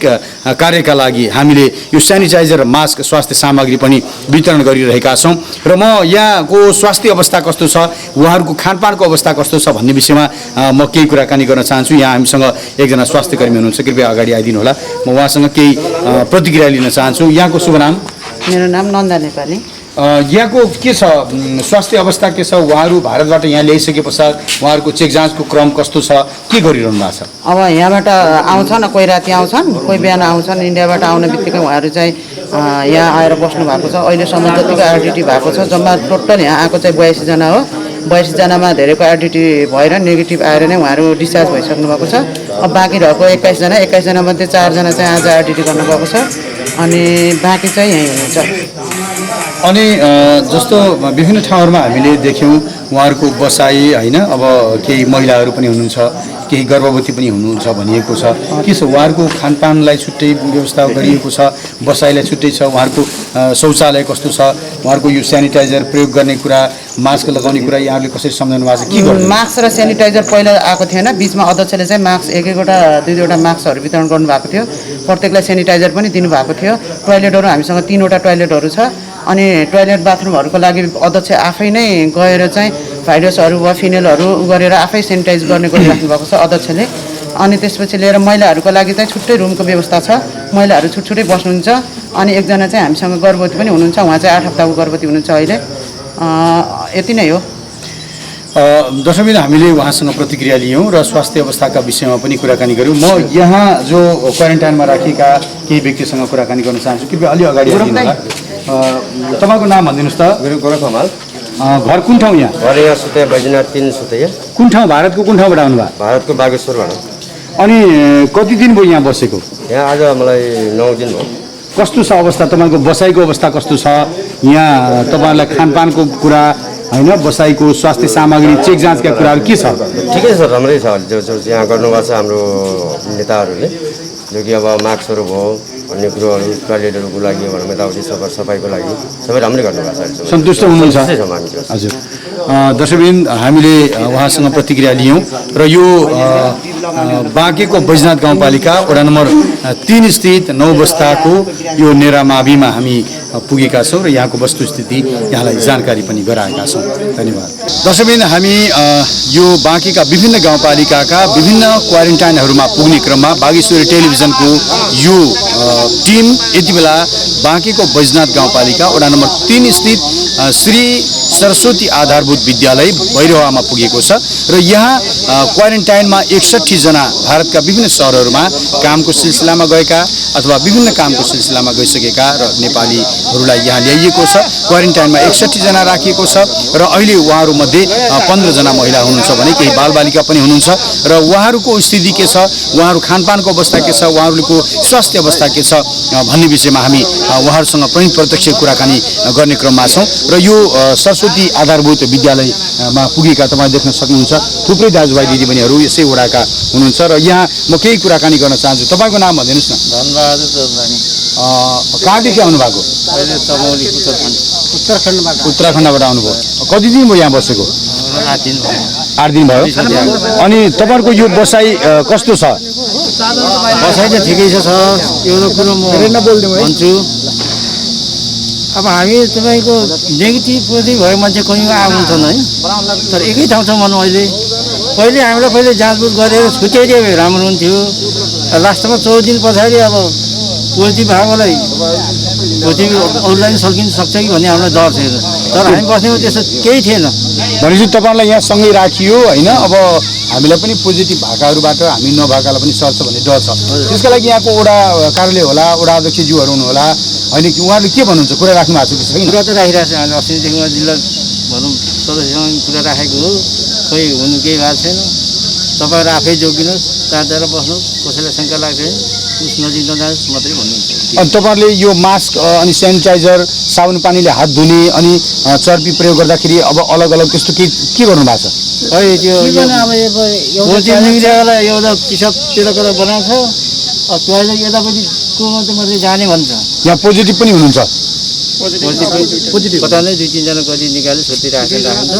कार्यका लागि हामीले यो सेनिटाइजर, मास्क, स्वास्थ्य सामग्री पनि वितरण गरिरहेका छौँ र म यहाँको स्वास्थ्य अवस्था कस्तो छ, उहाँहरूको खानपानको अवस्था कस्तो छ भन्ने विषयमा म केही कुराकानी गर्न चाहन्छु। यहाँ हामीसँग एकजना स्वास्थ्यकर्मी हुनुहुन्छ, कृपया अगाडि आइदिनु होला। म उहाँसँग केही प्रतिक्रिया लिन चाहन्छु। यहाँको शुभ नाम? मेरो नाम नन्दा नेपाली। यहाँको के छ स्वास्थ्य अवस्था के छ? उहाँहरू भारतबाट यहाँ ल्याइसके पश्चात उहाँहरूको चेक जाँचको क्रम कस्तो छ, के गरिरहनु भएको छ? अब यहाँबाट आउँछन्, कोही राति आउँछन्, कोही बिहान आउँछन्। इन्डियाबाट आउने बित्तिकै उहाँहरू चाहिँ यहाँ आएर बस्नु भएको छ। अहिलेसम्म जतिको आरडिटी भएको छ जम्मा टोटल यहाँ आएको चाहिँ 82 जना हो। 82 जनामा धेरैको आरडिटी भएर नेगेटिभ आएर नै उहाँहरू डिस्चार्ज भइसक्नु भएको छ। अब बाँकी रहेको 21 जनामध्ये 4 जना चाहिँ आज आरडिटी गर्नुभएको छ अनि बाँकी चाहिँ यहीँ हुनुहुन्छ। अनि जस्तो विभिन्न ठाउँहरूमा हामीले देख्यौँ उहाँहरूको बसाइ होइन, अब केही महिलाहरू पनि हुनुहुन्छ, केही गर्भवती पनि हुनुहुन्छ भनिएको छ। के छ उहाँहरूको खानपानलाई छुट्टै व्यवस्था गरिएको छ, बसाइलाई छुट्टै छ, उहाँहरूको शौचालय कस्तो छ, उहाँहरूको यो सेनिटाइजर प्रयोग गर्ने कुरा, मास्क लगाउने कुरा यहाँहरूले कसरी सम्झाउनु भएको छ? के गर्नु? मास्क र सेनिटाइजर पहिला आएको थिएन, बिचमा अध्यक्षले चाहिँ मास्क एक-एकवटा 2-2वटा मास्कहरू वितरण गर्नुभएको थियो। प्रत्येकलाई सेनिटाइजर पनि दिनुभएको थियो। टोयलेटहरू हामीसँग 3वटा टोयलेटहरू छ अनि टोयलेट बाथरुमहरूको लागि अध्यक्ष आफै नै गएर चाहिँ भाइरसहरू वा फिनेलहरू गरेर आफै सेनिटाइज गर्ने गरिराख्नु भएको छ अध्यक्षले। अनि त्यसपछि लिएर महिलाहरूको लागि चाहिँ छुट्टै रुमको व्यवस्था छ, महिलाहरू छुट्टै बस्नुहुन्छ। अनि एकजना चाहिँ हामीसँग गर्भवती पनि हुनुहुन्छ, उहाँ चाहिँ 8 हप्ताको गर्भवती हुनुहुन्छ अहिले। यति नै हो। दर्शकबिन, हामीले उहाँसँग प्रतिक्रिया लियौँ र स्वास्थ्य अवस्थाका विषयमा पनि कुराकानी गऱ्यौँ। म यहाँ जो क्वारेन्टाइनमा राखिएका केही व्यक्तिसँग कुराकानी गर्न चाहन्छु। कृपया अलि अगाडि आइदिनु होला। तपाईँको नाम भनिदिनुहोस् त? गोरख हमाल। घर कुन ठाउँ? यहाँ घर यहाँ सुते बैजनाथ 3 सुते। कुन ठाउँ? भारतको कुन ठाउँबाट आउनुभयो? भारतको बागेश्वरबाट। अनि कति दिन भयो यहाँ बसेको? यहाँ आज मलाई 9 दिन भयो। कस्तो छ अवस्था? तपाईँको बसाइको अवस्था कस्तो छ? यहाँ तपाईँहरूलाई खानपानको कुरा होइन, बसाइको स्वास्थ्य सामग्री, चेक जाँचका कुराहरू के छ? ठिकै छ, राम्रै छ। जो यहाँ गर्नुभएको छ हाम्रो नेताहरूले, जो कि अब मास्कहरू भयो, अन्य कुरोहरू, टोयलेटहरूको लागि भनौँ, यताउति सफाइको लागि सबै राम्रै गर्नुभएको छ। सन्तुष्ट हुनुहुन्छ? हजुर। दर्शकवृन्द, हामीले उहाँसँग प्रतिक्रिया लियौँ र यो बाँकेको बैजनाथ गाउँपालिका वडा नम्बर 3 स्थित नौबस्ताको यो नेरा माविमा हामी पुगेका छौँ र यहाँको वस्तुस्थिति यहाँलाई जानकारी पनि गराएका छौँ। धन्यवाद। दर्शकवृन्द, हामी यो बाँकेका विभिन्न गाउँपालिकाका विभिन्न क्वारेन्टाइनहरूमा पुग्ने क्रममा बागेश्वरी टेलिभिजनको यो टिम यति बेला बाँकेको बैजनाथ गाउँपालिका वडा नम्बर 3 स्थित श्री सरस्वती आधारभूत विद्यालय भैरवामा पुगेको छ र यहाँ क्वारेन्टाइनमा 61 जना भारतका विभिन्न सहरहरूमा कामको सिलसिलामा गएका अथवा विभिन्न कामको सिलसिलामा गइसकेका र नेपालीहरूलाई यहाँ ल्याइएको छ। क्वारेन्टाइनमा 61 जना राखिएको छ र अहिले उहाँहरूमध्ये 15 जना महिला हुनुहुन्छ भने केही बालबालिका पनि हुनुहुन्छ र उहाँहरूको स्थिति के छ, उहाँहरू खानपानको अवस्था के छ, उहाँहरूको स्वास्थ्य अवस्था के छ भन्ने विषयमा हामी उहाँहरूसँग पनि प्रत्यक्ष कुराकानी गर्ने क्रममा छौँ र यो सरस्वती आधारभूत विद्यालयमा पुगेका तपाईँ देख्न सक्नुहुन्छ थुप्रै दाजुभाइ दिदीबहिनीहरू यसै वडाका हुनुहुन्छ र यहाँ म केही कुराकानी गर्न चाहन्छु। तपाईँको नाम भनिदिनुहोस् न। धनबहादुर चौधरी, कहाँदेखि आउनुभएको? अहिले चमौली उत्तराखण्डबाट आउनुभयो। कति दिन भयो यहाँ बसेको? 8 दिन भयो। 8 दिन भयो। अनि तपाईँहरूको यो बसाइ कस्तो छ? बसाइ त ठिकै छ। एउटा कुरो म भन्छु, अब हामी तपाईँको नेगेटिभ पोजिटिभ भयो मान्छे कोही आउँछन् है, तर एकै ठाउँ छ भनौँ। पहिले हामीलाई पहिले जाँचबुझ गरेर छुट्याइदियो भए राम्रो हुन्थ्यो। लास्टमा 14 दिन पछाडि अब पोजिटिभ भएकोलाई पोजिटिभ अरूलाई पनि सकिन सक्छ कि भन्ने हामीलाई डर थिएन, तर हामी बस्नेमा त्यस्तो केही थिएन। भनेपछि तपाईँलाई यहाँ सँगै राखियो होइन? अब हामीलाई पनि पोजिटिभ भएकाहरूबाट हामी नभएकालाई पनि सर्छ भन्ने डर छ। त्यसका लागि यहाँको वडा कार्यालय होला, वडा अध्यक्षज्यूहरू हुनुहोला होइन कि उहाँहरूले के भन्नुहुन्छ? कुरा राख्नु भएको छ कि छैन? कुरा त राखिरहेको छ। हामी अस्तिदेखि जिल्ला भनौँ सदस्यसँग कुरा राखेको हो, खोइ हुनु केही भएको छैन। तपाईँहरू आफै जोगिनुहोस्, चारजना बस्नुहोस्, कसैलाई शङ्का लाग्छ उस नजिक नजानुहोस् मात्रै भन्नुहुन्छ। अनि तपाईँहरूले यो मास्क अनि सेनिटाइजर साबुन पानीले हात धुने अनि चर्पी प्रयोग गर्दाखेरि अब अलग अलग त्यस्तो के गर्नु भएको छ? खै त्यो एउटा पिसाब त्यताबाट बनाएको छ, टोइलेट यतापट्टिको मात्रै जाने भन्छ। यहाँ पोजिटिभ पनि हुनुहुन्छ? पोजिटिभ कता नै 2-3 जना कति निकाल्यो छुट्टी राखेर राख्छ।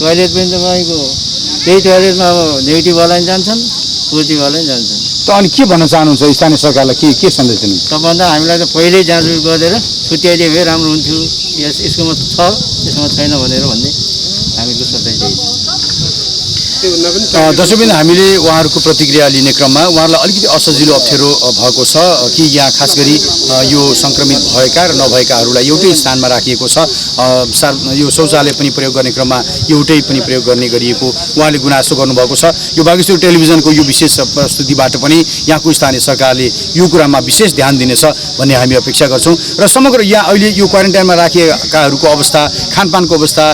टोइलेट पनि तपाईँको त्यही टोइलेटमा अब नेगेटिभवाला पनि जान्छन्, पोजिटिभवाला पनि जान्छन्। त अनि के भन्न चाहनुहुन्छ स्थानीय सरकारलाई? के सन्देश दिनुहुन्छ? तपाईँभन्दा हामीलाई त पहिल्यै जाँचबुझ गरेर छुट्याइदियो भए राम्रो हुन्थ्यो। यसकोमा छ यसमा छैन भनेर भन्ने हामीको सोचाइ त्यही छ। दर्शकबिन हामीले उहाँहरूको प्रतिक्रिया लिने क्रममा उहाँहरूलाई अलिकति असजिलो अप्ठ्यारो भएको छ कि यहाँ खास गरी यो सङ्क्रमित भएका र नभएकाहरूलाई एउटै स्थानमा राखिएको छ। यो शौचालय पनि प्रयोग गर्ने क्रममा एउटै पनि प्रयोग गर्ने गरिएको उहाँले गुनासो गर्नुभएको छ। यो बागेश्वरी टेलिभिजनको यो विशेष प्रस्तुतिबाट पनि यहाँको स्थानीय सरकारले यो कुरामा विशेष ध्यान दिनेछ भन्ने हामी अपेक्षा गर्छौँ र समग्र यहाँ अहिले यो क्वारेन्टाइनमा राखिएकाहरूको अवस्था, खानपानको अवस्था,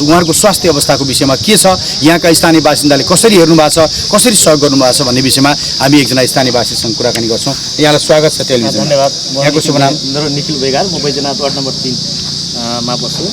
उहाँहरूको स्वास्थ्य अवस्थाको विषयमा के छ, यहाँका स्थानीय बासिन्दाले कसरी हेर्नु भएको छ, कसरी सहयोग गर्नुभएको छ भन्ने विषयमा हामी एकजना स्थानीयवासीसँग कुराकानी गर्छौँ। यहाँलाई स्वागत छ टेलिभिजन। धन्यवाद। यहाँको शुभ नाम? मेरो निखिल बेगार, म बैजनाथ वार्ड नम्बर 3 मा बस्छु।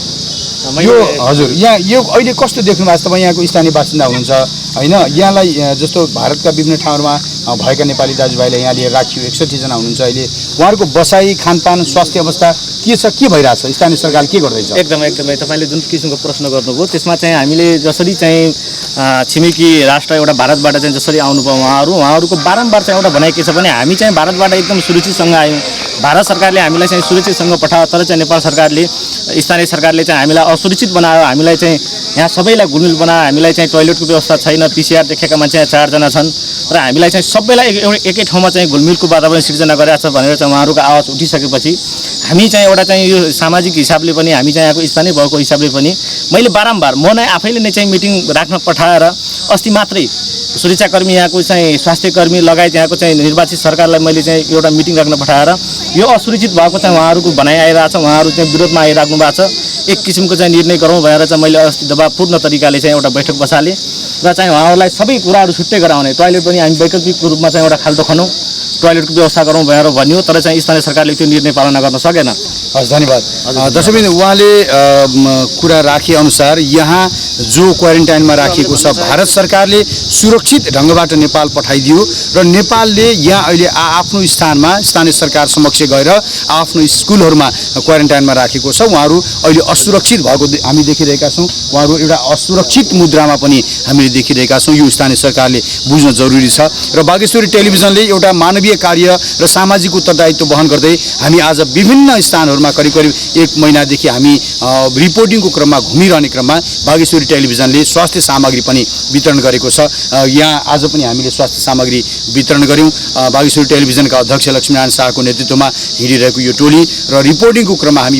यो हजुर यहाँ यो अहिले कस्तो देख्नु भएको छ? तपाईँ यहाँको स्थानीय बासिन्दा हुनुहुन्छ होइन? यहाँलाई जस्तो भारतका विभिन्न ठाउँहरूमा भएका नेपाली दाजुभाइलाई यहाँ लिएर राखियो, 61 जना हुनुहुन्छ अहिले। उहाँहरूको बसाइ, खानपान, स्वास्थ्य अवस्था के छ, के भइरहेछ? स्थानीय सरकार के गर्दैछ? एकदमै तपाईँले जुन किसिमको प्रश्न गर्नुभयो त्यसमा चाहिँ हामीले जसरी चाहिँ छिमेकी राष्ट्र एउटा भारतबाट चाहिँ जसरी आउनुभयो उहाँहरूको बारम्बार चाहिँ एउटा भनाइ के छ भने हामी चाहिँ भारतबाट एकदम सुरक्षितसँग आयौँ, भारत सरकारले हामीलाई चाहिँ सुरक्षितसँग पठायो, तर चाहिँ नेपाल सरकारले स्थानीय सरकारले चाहिँ हामीलाई असुरक्षित बनायो, हामीलाई चाहिँ यहाँ सबैलाई घुलमिल बनायो, हामीलाई चाहिँ टोइलेटको व्यवस्था छैन, PCR देखेका मान्छे 4 जना छन् र हामीलाई चाहिँ सबैलाई एकै ठाउँमा चाहिँ घुलमिलको वातावरण सिर्जना गरेको छ भनेर चाहिँ उहाँहरूको आवाज उठिसकेपछि हामी चाहिँ एउटा चाहिँ यो सामाजिक हिसाबले पनि हामी चाहिँ यहाँको स्थानीय भएको हिसाबले पनि मैले बारम्बार म नै आफैले नै चाहिँ मिटिङ राख्न पठाएर अस्ति मात्रै सुरक्षाकर्मी यहाँको चाहिँ स्वास्थ्यकर्मी लगायत यहाँको चाहिँ निर्वाचित सरकारलाई मैले चाहिँ एउटा मिटिङ राख्न पठाएर यो असुरक्षित भएको चाहिँ उहाँहरूको भनाइ आइरहेको छ, उहाँहरू चाहिँ विरोधमा आइराख्नु भएको छ। एक किसिमको चाहिँ निर्णय गरौँ भनेर चाहिँ मैले अस्ति दबावपूर्ण तरिकाले चाहिँ एउटा बैठक बसालेँ र चाहिँ उहाँहरूलाई सबै कुराहरू छुट्टै गराउने, टोइलेट पनि हामी वैकल्पिक रूपमा चाहिँ एउटा खाल्डो खनौँ, टोइलेटको व्यवस्था गरौँ भनेर भनियो, तर चाहिँ स्थानीय सरकारले त्यो निर्णय पालना गर्न सकेन। हस्, धन्यवाद। दर्शकबिन, उहाँले कुरा राखेअनुसार यहाँ जो क्वारेन्टाइनमा राखिएको छ भारत सरकारले सुरक्षित ढङ्गबाट नेपाल पठाइदियो र नेपालले यहाँ अहिले आफ्नो स्थानमा स्थानीय सरकार समक्ष गएर आफ्नो स्कुलहरूमा क्वारेन्टाइनमा राखेको छ। उहाँहरू अहिले असुरक्षित भएको हामी देखिरहेका छौँ, उहाँहरू एउटा असुरक्षित मुद्रामा पनि हामीले देखिरहेका छौँ। यो स्थानीय सरकारले बुझ्न जरुरी छ र बागेश्वरी टेलिभिजनले एउटा मानवीय मानवीय कार्य र सामाजिक उत्तरदायित्व वहन गर्दै हामी आज विभिन्न स्थानहरूमा करिब 1 महिनादेखि हामी रिपोर्टिङको क्रममा घुमिरहने क्रममा बागेश्वरी टेलिभिजनले स्वास्थ्य सामग्री पनि वितरण गरेको छ। यहाँ आज पनि हामीले स्वास्थ्य सामग्री वितरण गर्यौँ। बागेश्वरी टेलिभिजनका अध्यक्ष लक्ष्मीनारायण शाहको नेतृत्वमा हिँडिरहेको यो टोली र रिपोर्टिङको क्रममा हामी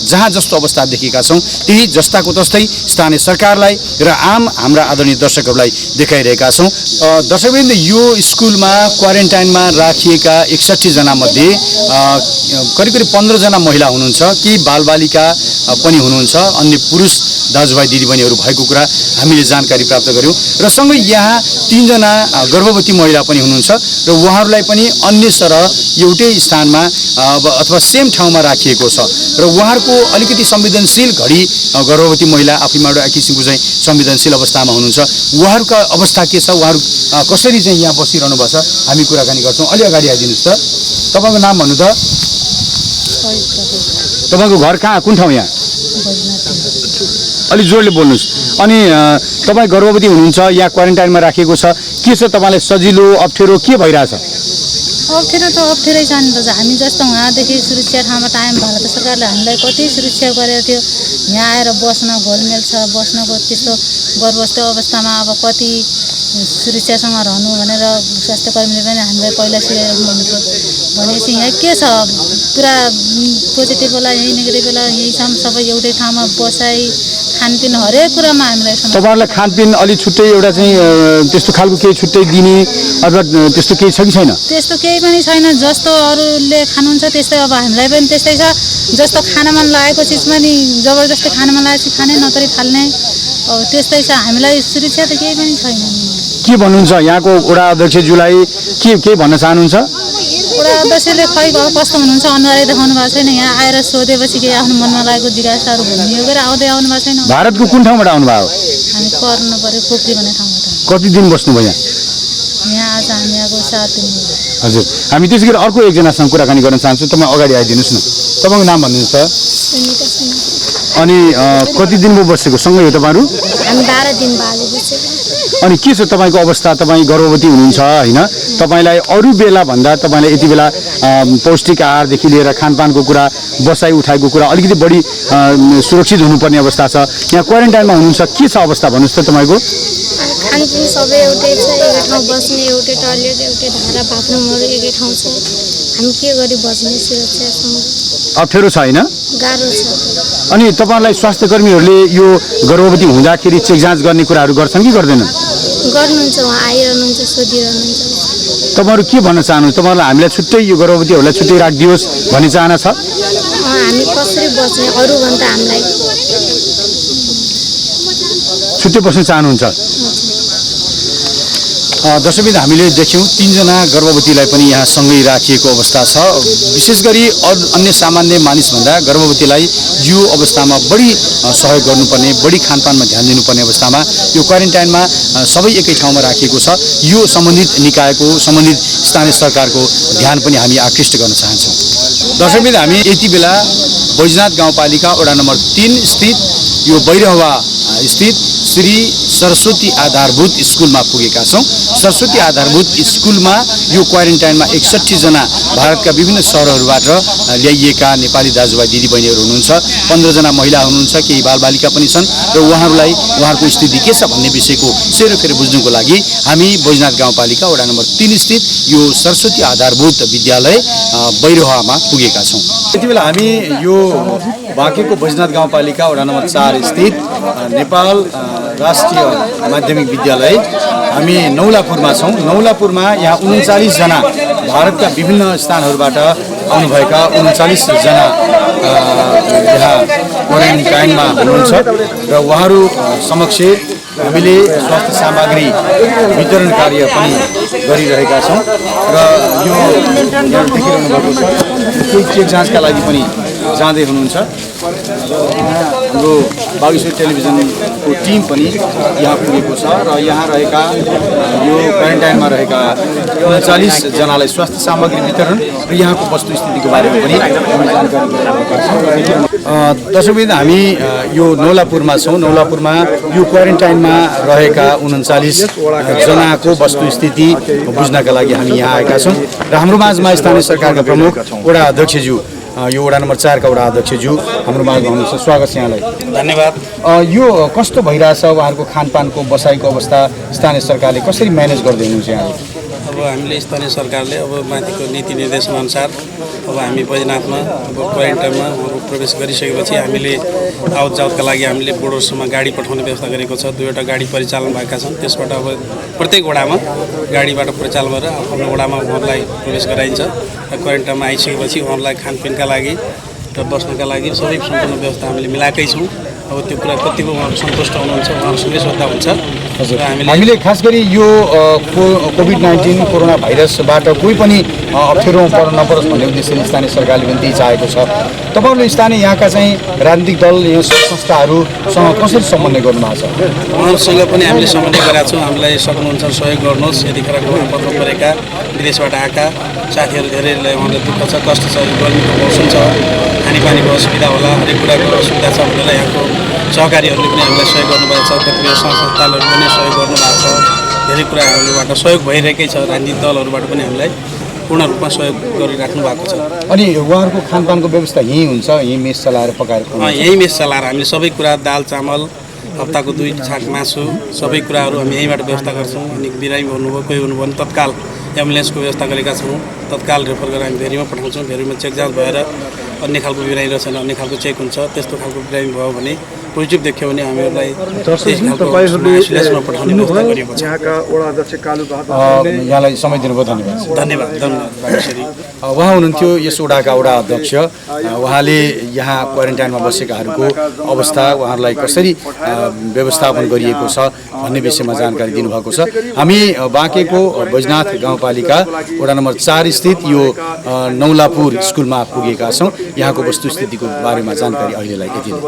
जहाँ जस्तो अवस्था देखेका छौँ त्यही जस्ताको तस्तै स्थानीय सरकारलाई र आम हाम्रा आदरणीय दर्शकहरूलाई देखाइरहेका छौँ। दर्शकवृन्द, यो स्कुलमा क्वारेन्टाइनमा राखिएका 61 जना मध्ये करिब 15 जना महिला हुनुहुन्छ, केही बालबालिका पनि हुनुहुन्छ, अन्य पुरुष दाजुभाइ दिदीबहिनीहरू भएको कुरा हामीले जानकारी प्राप्त गर्यौँ। र सँगै यहाँ 3 जना गर्भवती महिला पनि हुनुहुन्छ र उहाँहरूलाई पनि अन्य सरह एउटै स्थानमा अथवा सेम ठाउँमा राखिएको छ र उहाँहरूको अलिकति संवेदनशील घडी गर्भवती महिला आफैमा एउटा किसिमको चाहिँ संवेदनशील अवस्थामा हुनुहुन्छ। उहाँहरूका अवस्था के छ, उहाँहरू कसरी चाहिँ यहाँ बसिरहनु भएको छ, हामी कुराकानी गर्छौँ। अलि अगाडि आइदिनुहोस् त। तपाईँको नाम भन्नु त? तपाईँको घर कहाँ, कुन ठाउँ? यहाँ अलि जोडले बोल्नुहोस्। अनि तपाईँ गर्भवती हुनुहुन्छ, यहाँ क्वारेन्टाइनमा राखिएको छ, के छ तपाईँलाई सजिलो अप्ठ्यारो के भइरहेछ? अप्ठ्यारो त अप्ठ्यारै छ नि त। हामी जस्तो उहाँदेखि सुरक्षा ठाउँमा टाइम भारत सरकारले हामीलाई कति सुरक्षा गरेको थियो। यहाँ आएर बस्न घोलमेल छ, बस्नको त्यस्तो गर्भवस्था अवस्थामा अब कति सुरक्षासँग रहनु भनेर स्वास्थ्य कर्मीले पनि हामीलाई पहिला सिकाइराख्नु हुन्थ्यो। भनेपछि यहाँ के छ, पुरा पोजिटिभ होला यही नेगेटिभ होला यही सबै एउटै ठाउँमा बसाइ खानपिन हरेक कुरामा हामीलाई तपाईँहरूलाई खानपिन अलि छुट्टै एउटा चाहिँ त्यस्तो खालको केही छुट्टै दिने अथवा त्यस्तो केही छ कि छैन? त्यस्तो केही पनि छैन। जस्तो अरूले खानुहुन्छ त्यस्तै अब हामीलाई पनि त्यस्तै छ। जस्तो खान मन लागेको चिज पनि जबरजस्ती खान मन लागेपछि खाने नतरी फाल्ने त्यस्तै छ। हामीलाई सुरक्षा त केही पनि छैन। के भन्नुहुन्छ यहाँको वडा अध्यक्षज्यूलाई, के भन्न चाहनुहुन्छ? वडा अध्यक्षले खै कस्तो हुनुहुन्छ अनुहारै देखाउनु भएको छैन। यहाँ आएर सोधेपछि केही आफ्नो मनमा लागेको जिज्ञासाहरू घुम्यो गरेर आउँदै आउनु भएको छैन। भारतको कुन ठाउँबाट आउनुभयो? हामी पर्नु पऱ्यो पोखरी भन्ने ठाउँबाट। कति दिन बस्नुभयो यहाँ? यहाँ आज हामी आएको 7 दिन भयो। हजुर, हामी त्यसै गरी अर्को एकजनासँग कुराकानी गर्न चाहन्छु। तपाईँ अगाडि आइदिनुहोस् न। तपाईँको नाम भन्नुहुन्छ? अनि कति दिन भयो बसेको? सँगै हो तपाईँहरू? हामी 12 दिन बाद बसेको। अनि के छ तपाईँको अवस्था? तपाईँ गर्भवती हुनुहुन्छ होइन? तपाईँलाई अरू बेला भन्दा तपाईँलाई यति बेला पौष्टिक आहारदेखि लिएर खानपानको कुरा, बसाइ उठाइको कुरा अलिकति बढी सुरक्षित हुनुपर्ने अवस्था छ। यहाँ क्वारेन्टाइनमा हुनुहुन्छ, के छ अवस्था भन्नुहोस् त तपाईँको? खानपिन सबै एउटै छ, एउटै ठाउँ बस्ने, एउटै टोयलेट, एउटै धारा बाथरुमहरू एकै ठाउँ छ। हामी के गरी बस्ने सुरक्षासँग? अप्ठ्यारो छ होइन? गाह्रो छ। अनि तपाईँहरूलाई स्वास्थ्य कर्मीहरूले यो गर्भवती हुँदाखेरि चेक जाँच गर्ने कुराहरू गर्छन् कि गर्दैनन्? गर्नुहुन्छ, उहाँ आइरहनुहुन्छ, सोधिरहनुहुन्छ। तपाईँहरू के भन्न चाहनुहुन्छ? तपाईँहरूलाई हामीलाई छुट्टै यो गर्भवतीहरूलाई छुट्टै राखिदियोस् भन्ने चाहना छ? हामी कसरी बस्ने अरूभन्दा हामीलाई छुट्टै बस्न चाहनुहुन्छ? दर्शकबिन, हामीले देख्यौँ 3 जना गर्भवतीलाई पनि यहाँ सँगै राखिएको अवस्था छ। विशेष गरी अन्य सामान्य मानिसभन्दा गर्भवतीलाई यो अवस्थामा बढी सहयोग गर्नुपर्ने, बढी खानपानमा ध्यान दिनुपर्ने अवस्थामा यो क्वारेन्टाइनमा सबै एकै ठाउँमा राखिएको छ। यो सम्बन्धित निकायको, सम्बन्धित स्थानीय सरकारको ध्यान पनि हामी आकृष्ट गर्न चाहन्छौँ। दर्शकबिन, हामी यति बेला बैजनाथ गाउँपालिका वडा नम्बर 3 स्थित यो बैरहवा स्थित श्री सरस्वती आधारभूत स्कुलमा पुगेका छौँ। सरस्वती आधारभूत स्कुलमा यो क्वारेन्टाइनमा 61 जना भारतका विभिन्न सहरहरूबाट ल्याइएका नेपाली दाजुभाइ दिदीबहिनीहरू हुनुहुन्छ। 15 जना महिला हुनुहुन्छ, केही बालबालिका पनि छन् र उहाँहरूलाई उहाँहरूको स्थिति के छ भन्ने विषयको सेरोफेरो बुझ्नुको लागि हामी बैजनाथ गाउँपालिका वडा नम्बर 3 स्थित यो सरस्वती आधारभूत विद्यालय बैरहवामा पुगेका छौँ। यति बेला हामी यो बाँकेको बैजनाथ गाउँपालिका वडा नम्बर 4 स्थित नेपाल राष्ट्रिय माध्यमिक विद्यालय हामी नौलापुरमा छौँ। नौलापुरमा यहाँ 39 जना भारतका विभिन्न स्थानहरूबाट आउनुभएका 39 जना यहाँ क्वारेन्टाइनमा हुनुहुन्छ र उहाँहरू समक्ष हामीले स्वास्थ्य सामग्री वितरण कार्य पनि गरिरहेका छौँ र यो यहाँ देखिरहनु भएको छ। केही चेक जाँचका लागि पनि जाँदै हुनुहुन्छ। हाम्रो बागेश्वरी टेलिभिजन को टिम पनि यहाँ पुगेको छ र यहाँ रहेका यो क्वारेन्टाइनमा रहेका 39 जनालाई स्वास्थ्य सामग्री वितरण र यहाँको वस्तुस्थितिको बारेमा पनि हामी जानकारी गराउँछौँ। दर्शकवृन्द, हामी यो नौलापुरमा छौँ। नौलापुरमा यो क्वारेन्टाइनमा रहेका 39 जनाको वस्तुस्थिति बुझ्नका लागि हामी यहाँ आएका छौँ र हाम्रो माझमा स्थानीय सरकारका प्रमुख वडा अध्यक्षज्यू, यो वडा नम्बर 4 का वडा अध्यक्षज्यू हाम्रो माझमा हुनुहुन्छ। स्वागत छ यहाँलाई। धन्यवाद। यो कस्तो भइरहेछ उहाँहरूको खानपानको बसाइको अवस्था स्थानीय सरकारले कसरी म्यानेज गर्दै हुनुहुन्छ यहाँले? अब हामीले स्थानीय सरकारले अब माथिको नीति निर्देशनअनुसार अब हामी बैजनाथमा अब क्वारेन्टाइनमा प्रवेश गरिसकेपछि हामीले आवत जावतका लागि हामीले बोर्डरसम्म गाडी पठाउने व्यवस्था गरेको छ। 2वटा गाडी परिचालन भएका छन्। त्यसबाट अब प्रत्येक वडामा गाडीबाट परिचालन गरेर आफ्नो वडामा उहाँहरूलाई प्रवेश गराइन्छ र क्वारेन्टाइनमा आइसकेपछि उहाँहरूलाई खानपिनका लागि र बस्नका लागि सबै सम्पूर्ण व्यवस्था हामीले मिलाएकै छौँ। अब त्यो कुरा कतिको उहाँहरू सन्तुष्ट हुनुहुन्छ, उहाँहरूसँगै श्रद्धा हुन्छ। हामीले खास गरी यो कोभिड-19 कोरोना भाइरसबाट कोही पनि अप्ठ्यारोमा पर्न नपरोस् भन्ने उद्देश्यले स्थानीय सरकारले पनि त्यही चाहेको छ। तपाईँहरूले स्थानीय यहाँका चाहिँ राजनीतिक दल, यो संस्थाहरूसँग कसरी समन्वय गर्नुभएको छ? उहाँहरूसँग पनि हामीले समन्वय गरेका छौँ। हामीलाई सक्नुहुन्छ सहयोग गर्नुहोस्। यतिखेर पत्र परेका विदेशबाट आएका साथीहरू धेरैलाई उहाँलाई दुःख छ, कष्ट छ, गर्मीको मौसम छ, खानेपानीको असुविधा होला, हरेक कुराको असुविधा छ भनेर यहाँको सहकारीहरूले पनि हामीलाई सहयोग गर्नुभएको छ। कतिपय संस्थाहरूले पनि सहयोग गर्नुभएको छ। धेरै कुराहरूबाट सहयोग भइरहेकै छ। राजनीतिक दलहरूबाट पनि हामीलाई पूर्ण रूपमा सहयोग गरिराख्नु भएको छ। अनि उहाँहरूको खानपानको व्यवस्था यहीँ हुन्छ? यहीँ मेस चलाएर पकाएर यहीँ मेस चलाएर हामीले सबै कुरा दाल चामल, हप्ताको 2 छाक मासु, सबै कुराहरू हामी यहीँबाट व्यवस्था गर्छौँ। अनि बिरामी हुनुभयो, कोही हुनुभयो भने तत्काल एम्बुलेन्सको व्यवस्था गरेका छौँ। तत्काल रेफर गरेर हामी भेरीमा पठाउँछौँ। भेरीमा चेक जाँच भएर अन्य खालको बिरामी रहेछ भने अन्य खालको चेक हुन्छ। त्यस्तो खालको बिरामी भयो भने पोजिटिभ देख्यो भने हामीहरूलाई आइसोलेसनमा पठाउने व्यवस्था गरिएको छ। यहाँलाई समय दिनुभयो, धन्यवाद। धन्यवाद। उहाँ हुनुहुन्थ्यो यस वडाका वडा अध्यक्ष। उहाँले यहाँ क्वारेन्टाइनमा बसेकाहरूको अवस्था, उहाँहरूलाई कसरी व्यवस्थापन गरिएको छ भन्ने विषयमा जानकारी दिनुभएको छ। हामी बाँकेको बैजनाथ गाउँपालिका वडा नम्बर 4 स्थित यो नौलापुर स्कुलमा पुगेका छौँ। यहाँको वस्तुस्थितिको बारेमा जानकारी अहिलेलाई यति नै।